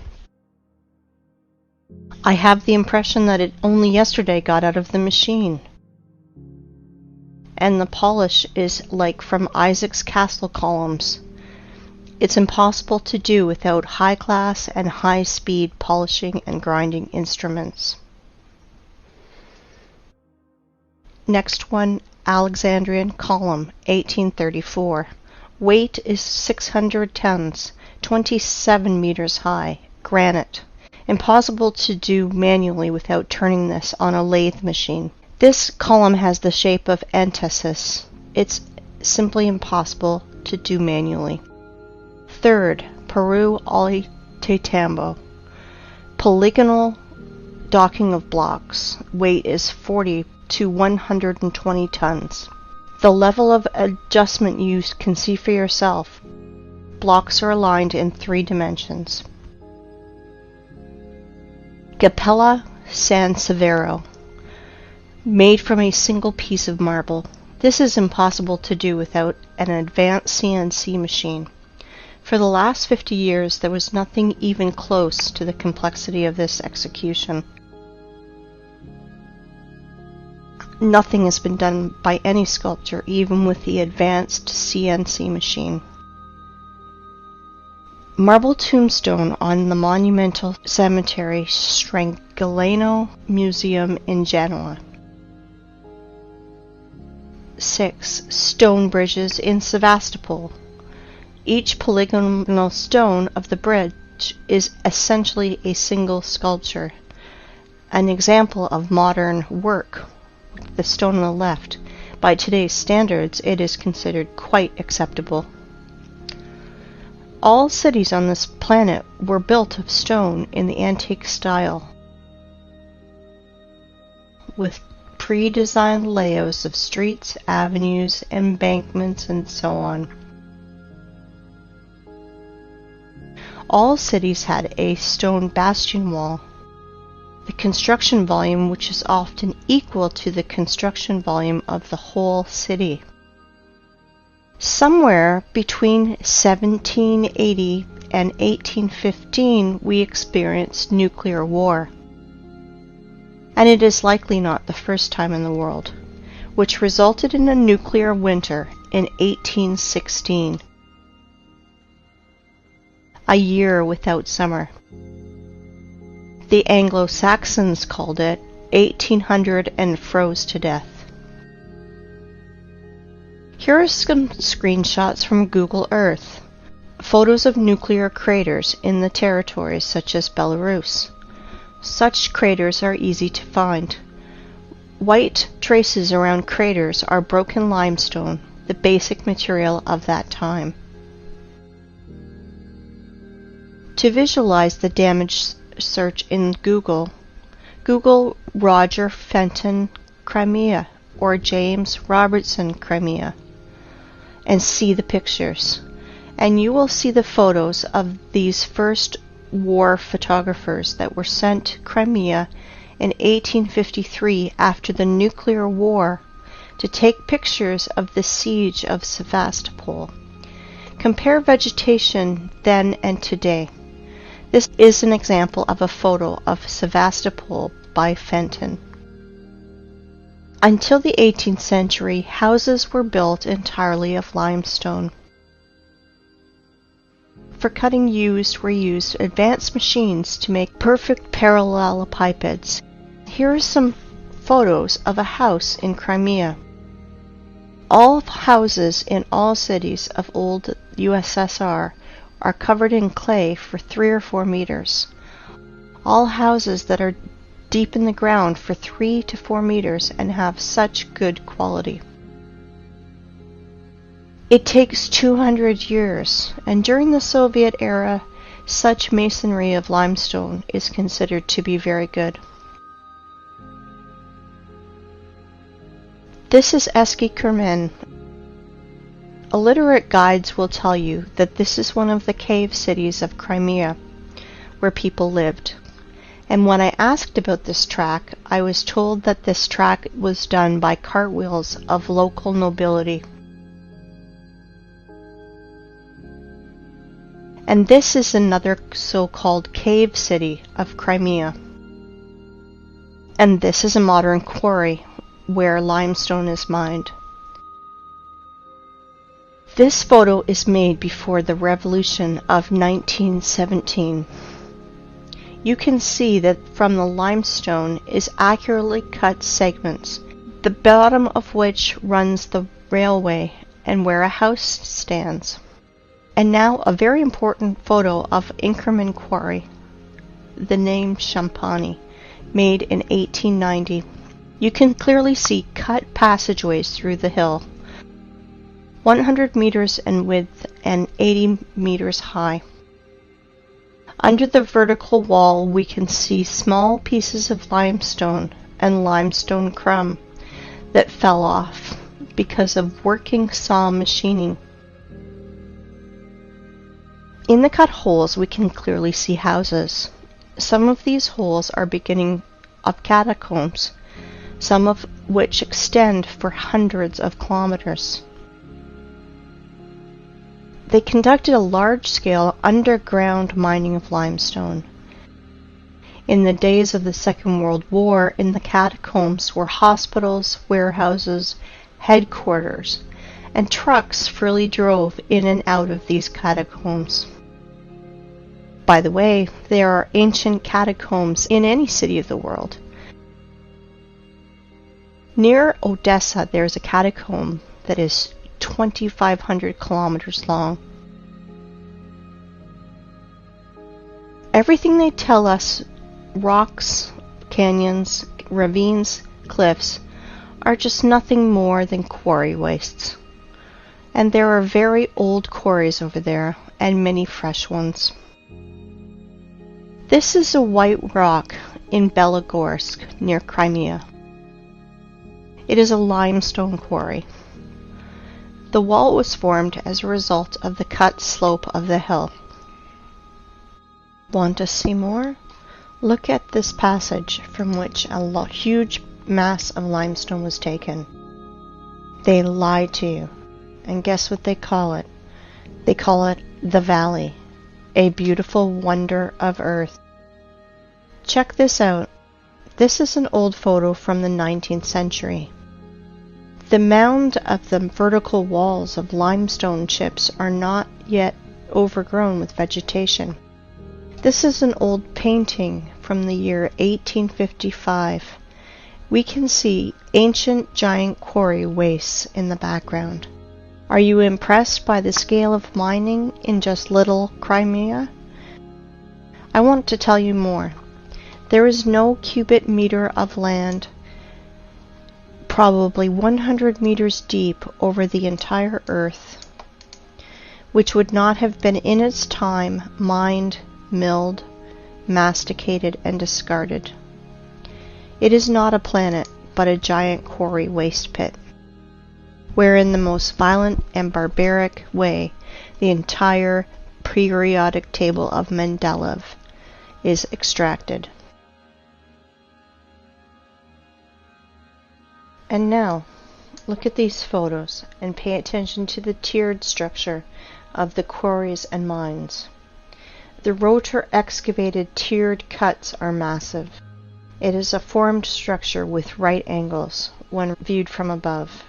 I have the impression that it only yesterday got out of the machine. And the polish is like from Isaac's castle columns. It's impossible to do without high-class and high-speed polishing and grinding instruments. Next one, Alexandrian column, 1834. Weight is 600 tons, 27 meters high, granite. Impossible to do manually without turning this on a lathe machine. This column has the shape of antithesis. It's simply impossible to do manually. Third, Peru Ollantaytambo. Polygonal docking of blocks. Weight is 40 to 120 tons. The level of adjustment you can see for yourself. Blocks are aligned in 3 dimensions. Capella San Severo. Made from a single piece of marble. This is impossible to do without an advanced CNC machine. For the last 50 years, there was nothing even close to the complexity of this execution. Nothing has been done by any sculptor, even with the advanced CNC machine. Marble tombstone on the Monumental Cemetery Strangliano Museum in Genoa. 6. Stone bridges in Sevastopol. Each polygonal stone of the bridge is essentially a single sculpture, an example of modern work. The stone on the left. By today's standards, it is considered quite acceptable. All cities on this planet were built of stone in the antique style, with pre-designed layouts of streets, avenues, embankments, and so on. All cities had a stone bastion wall. The construction volume, which is often equal to the construction volume of the whole city. Somewhere between 1780 and 1815, we experienced nuclear war. And it is likely not the first time in the world, which resulted in a nuclear winter in 1816. A year without summer. The Anglo-Saxons called it 1800 and froze to death. Here are some screenshots from Google Earth. Photos of nuclear craters in the territories such as Belarus. Such craters are easy to find. White traces around craters are broken limestone, the basic material of that time. To visualize the damage, search in Google. Google Roger Fenton Crimea or James Robertson Crimea and see the pictures. And you will see the photos of these first war photographers that were sent to Crimea in 1853 after the nuclear war to take pictures of the siege of Sevastopol. Compare vegetation then and today. This is an example of a photo of Sevastopol by Fenton. Until the 18th century, houses were built entirely of limestone. for cutting were used advanced machines to make perfect parallelepipeds. Here are some photos of a house in Crimea. All houses in all cities of old USSR are covered in clay for 3 or 4 meters. All houses that are deep in the ground for 3 to 4 meters and have such good quality. It takes 200 years, and during the Soviet era, such masonry of limestone is considered to be very good. This is Eski Kurmen. Illiterate guides will tell you that this is one of the cave cities of Crimea, where people lived. And when I asked about this track, I was told that this track was done by cartwheels of local nobility. And this is another so-called cave city of Crimea. And this is a modern quarry where limestone is mined. This photo is made before the revolution of 1917. You can see that from the limestone is accurately cut segments, the bottom of which runs the railway and where a house stands. And now a very important photo of Inkerman Quarry, the name Champani, made in 1890. You can clearly see cut passageways through the hill, 100 meters in width and 80 meters high. Under the vertical wall we can see small pieces of limestone and limestone crumb that fell off because of working saw machining. In the cut holes we can clearly see houses. Some of these holes are beginning of catacombs, some of which extend for hundreds of kilometers. They conducted a large-scale underground mining of limestone. In the days of the Second World War, in the catacombs were hospitals, warehouses, headquarters, and trucks freely drove in and out of these catacombs. By the way, there are ancient catacombs in any city of the world. Near Odessa, there is a catacomb that is 2,500 kilometers long. Everything they tell us, rocks, canyons, ravines, cliffs, are just nothing more than quarry wastes. And there are very old quarries over there, and many fresh ones. This is a white rock in Belogorsk, near Crimea. It is a limestone quarry. The wall was formed as a result of the cut slope of the hill. Want to see more? Look at this passage from which a huge mass of limestone was taken. They lied to you. And guess what they call it? They call it the Valley, a beautiful wonder of earth. Check this out. This is an old photo from the 19th century. The mound of the vertical walls of limestone chips are not yet overgrown with vegetation. This is an old painting from the year 1855. We can see ancient giant quarry wastes in the background. Are you impressed by the scale of mining in just little Crimea? I want to tell you more. There is no cubic meter of land probably 100 meters deep over the entire earth, which would not have been in its time mined, milled, masticated, and discarded. It is not a planet, but a giant quarry waste pit, where in the most violent and barbaric way the entire periodic table of Mendeleev is extracted. And now, look at these photos and pay attention to the tiered structure of the quarries and mines. The rotor excavated tiered cuts are massive. It is a formed structure with right angles when viewed from above.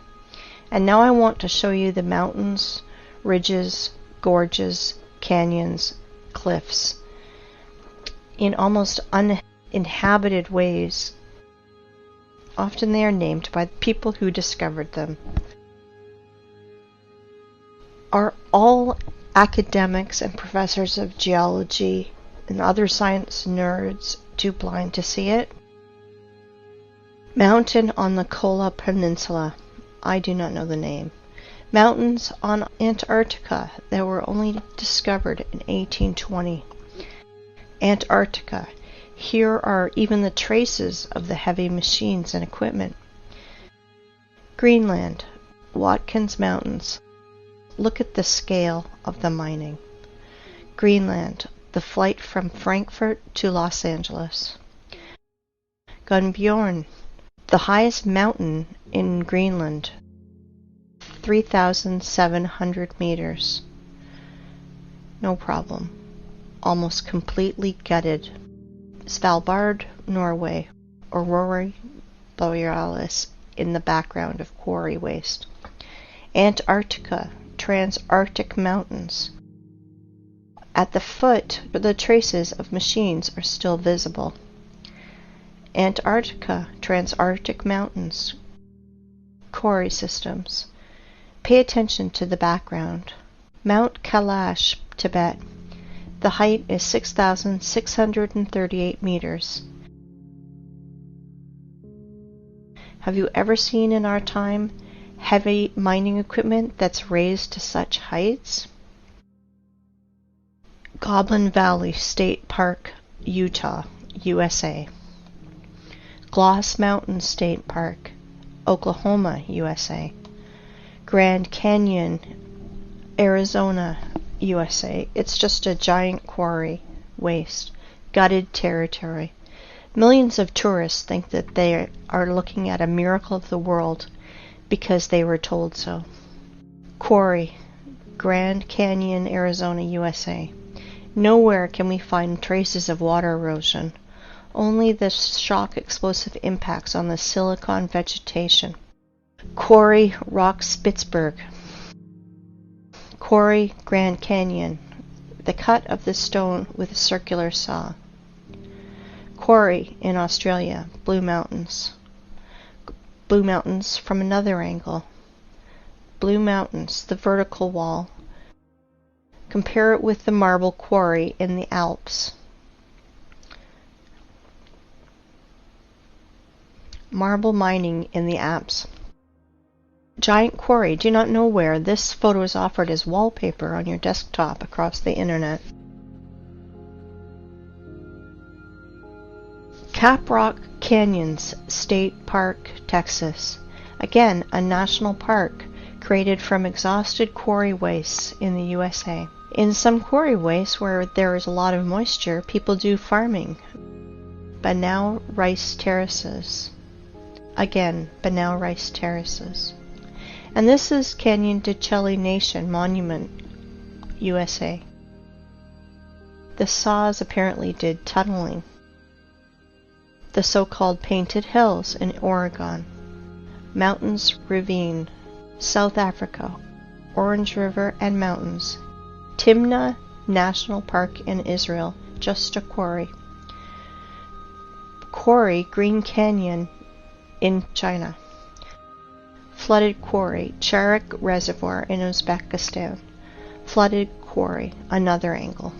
And now I want to show you the mountains, ridges, gorges, canyons, cliffs, in almost uninhabited ways. Often they are named by the people who discovered them. Are all academics and professors of geology and other science nerds too blind to see it? Mountain on the Kola Peninsula. I do not know the name. Mountains on Antarctica that were only discovered in 1820. Antarctica. Here are even the traces of the heavy machines and equipment. Greenland. Watkins Mountains. Look at the scale of the mining. Greenland. The flight from Frankfurt to Los Angeles. Gunbjorn. The highest mountain in Greenland. 3,700 meters. No problem. Almost completely gutted. Svalbard, Norway. Aurora Borealis in the background of quarry waste. Antarctica, Transantarctic Mountains. At the foot, the traces of machines are still visible. Antarctica, Transantarctic Mountains. Quarry systems. Pay attention to the background. Mount Kailash, Tibet. The height is 6,638 meters. Have you ever seen in our time heavy mining equipment that's raised to such heights? Goblin Valley State Park, Utah, USA. Gloss Mountain State Park, Oklahoma, USA. Grand Canyon, Arizona, USA. It's just a giant quarry, waste, gutted territory. Millions of tourists think that they are looking at a miracle of the world because they were told so. Quarry, Grand Canyon, Arizona, USA. Nowhere can we find traces of water erosion, only the shock explosive impacts on the silicon vegetation. Quarry, Rock Spitzberg. Quarry, Grand Canyon. The cut of the stone with a circular saw. Quarry in Australia, Blue Mountains. Blue Mountains from another angle. Blue Mountains, the vertical wall. Compare it with the marble quarry in the Alps. Marble mining in the Alps. Giant quarry, do not know where. This photo is offered as wallpaper on your desktop across the internet. Caprock Canyons State Park, Texas. Again, a national park created from exhausted quarry wastes in the USA. In some quarry wastes where there is a lot of moisture, people do farming. Banao rice terraces. Again, Banao rice terraces. And this is Canyon de Chelly Nation Monument, USA. The saws apparently did tunneling. The so-called Painted Hills in Oregon. Mountains Ravine, South Africa. Orange River and Mountains. Timna National Park in Israel, just a quarry. Quarry, Green Canyon in China. Flooded quarry, Charak Reservoir in Uzbekistan. Flooded quarry, another angle.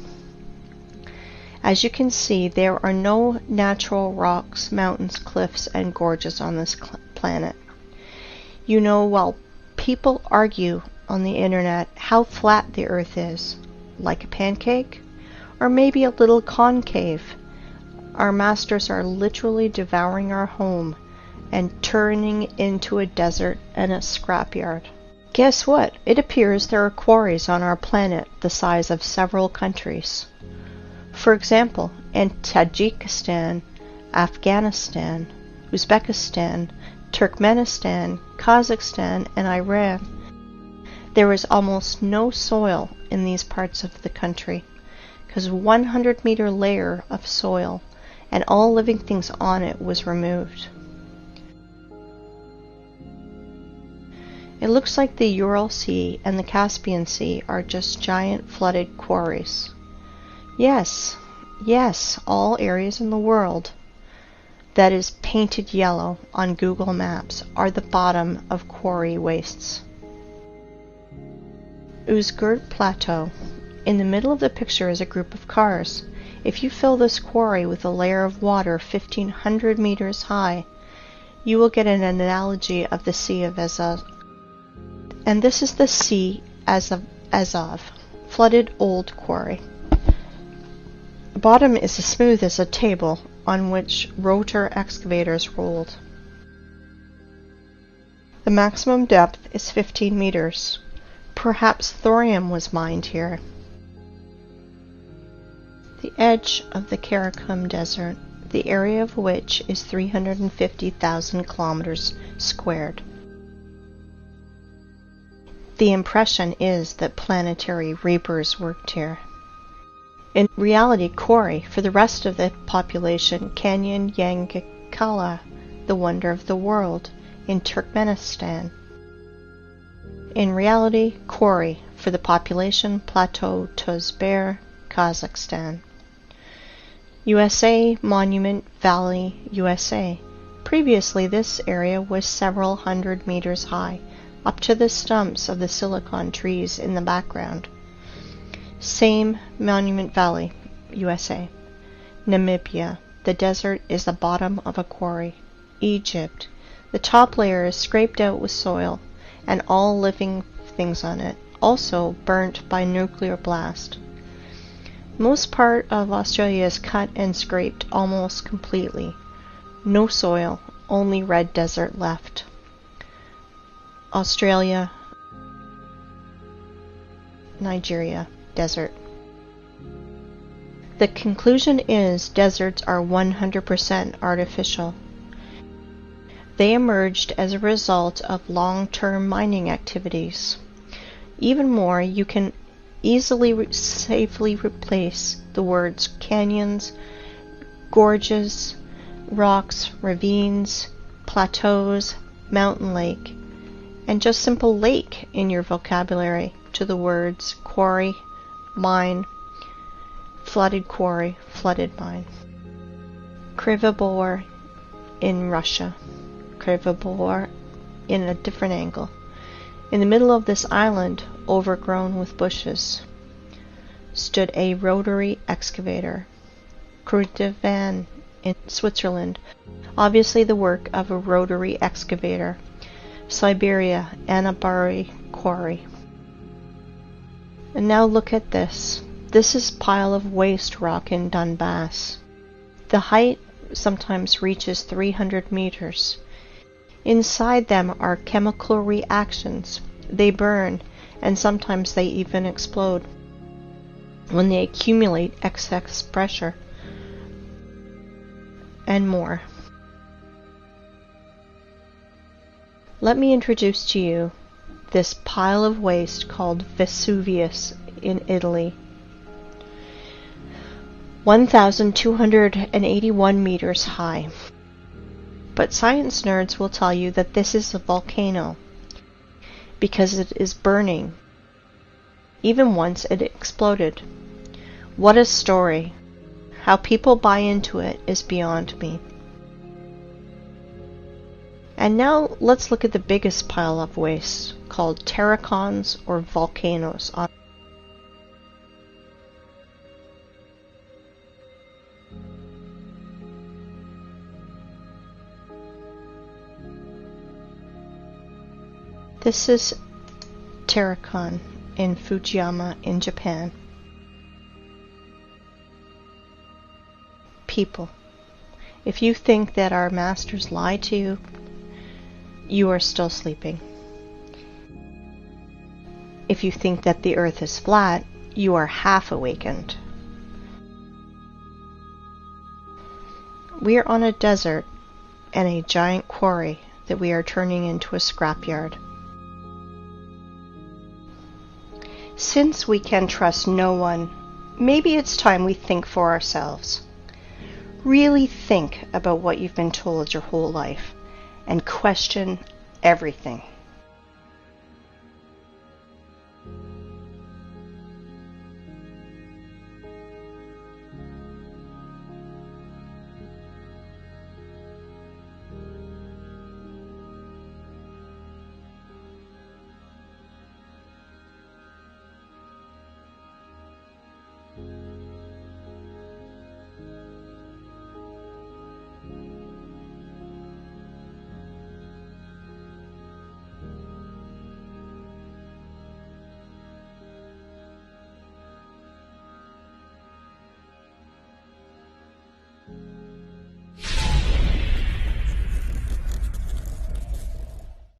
As you can see, there are no natural rocks, mountains, cliffs, and gorges on this planet. You know, while people argue on the internet how flat the earth is, like a pancake, or maybe a little concave, our masters are literally devouring our home and turning into a desert and a scrapyard. Guess what? It appears there are quarries on our planet the size of several countries. For example, in Tajikistan, Afghanistan, Uzbekistan, Turkmenistan, Kazakhstan, and Iran, there is almost no soil in these parts of the country, because 100-meter layer of soil and all living things on it was removed. It looks like the Ural Sea and the Caspian Sea are just giant flooded quarries. Yes, all areas in the world that is painted yellow on Google Maps are the bottom of quarry wastes. Uzgurt Plateau. In the middle of the picture is a group of cars. If you fill this quarry with a layer of water 1,500 meters high, you will get an analogy of the Sea of Azov. And this is the Sea Azov, flooded old quarry. The bottom is as smooth as a table on which rotor excavators rolled. The maximum depth is 15 meters. Perhaps thorium was mined here. The edge of the Karakum Desert, the area of which is 350,000 kilometers squared. The impression is that planetary reapers worked here. In reality, quarry, for the rest of the population, Canyon Yangakala, the wonder of the world, in Turkmenistan. In reality, quarry, for the population, Plateau Tozber, Kazakhstan. USA Monument Valley, USA. Previously, this area was several hundred meters high, up to the stumps of the silicon trees in the background. Same Monument Valley, USA. Namibia. The desert is the bottom of a quarry. Egypt. The top layer is scraped out with soil, and all living things on it, also burnt by nuclear blast. Most part of Australia is cut and scraped almost completely. No soil, only red desert left. Australia, Nigeria, desert. The conclusion is deserts are 100% artificial. They emerged as a result of long-term mining activities. Even more, you can easily safely replace the words canyons, gorges, rocks, ravines, plateaus, mountain lake, and just simple lake in your vocabulary to the words quarry, mine, flooded quarry, flooded mine. Krivobor in Russia. Krivobor in a different angle. In the middle of this island, overgrown with bushes, stood a rotary excavator. Kruitvann in Switzerland, obviously the work of a rotary excavator. Siberia, Annabari Quarry. And now look at this. This is pile of waste rock in Donbass. The height sometimes reaches 300 meters. Inside them are chemical reactions. They burn, and sometimes they even explode when they accumulate excess pressure, and more. Let me introduce to you this pile of waste called Vesuvius in Italy. 1,281 meters high. But science nerds will tell you that this is a volcano because it is burning, even once it exploded. What a story. How people buy into it is beyond me. And now let's look at the biggest pile of waste, called terracons or volcanoes. This is Terracon in Fujiyama in Japan. People, if you think that our masters lie to you, you are still sleeping. If you think that the earth is flat, you are half awakened. We are on a desert and a giant quarry that we are turning into a scrapyard. Since we can trust no one, maybe it's time we think for ourselves. Really think about what you've been told your whole life and question everything.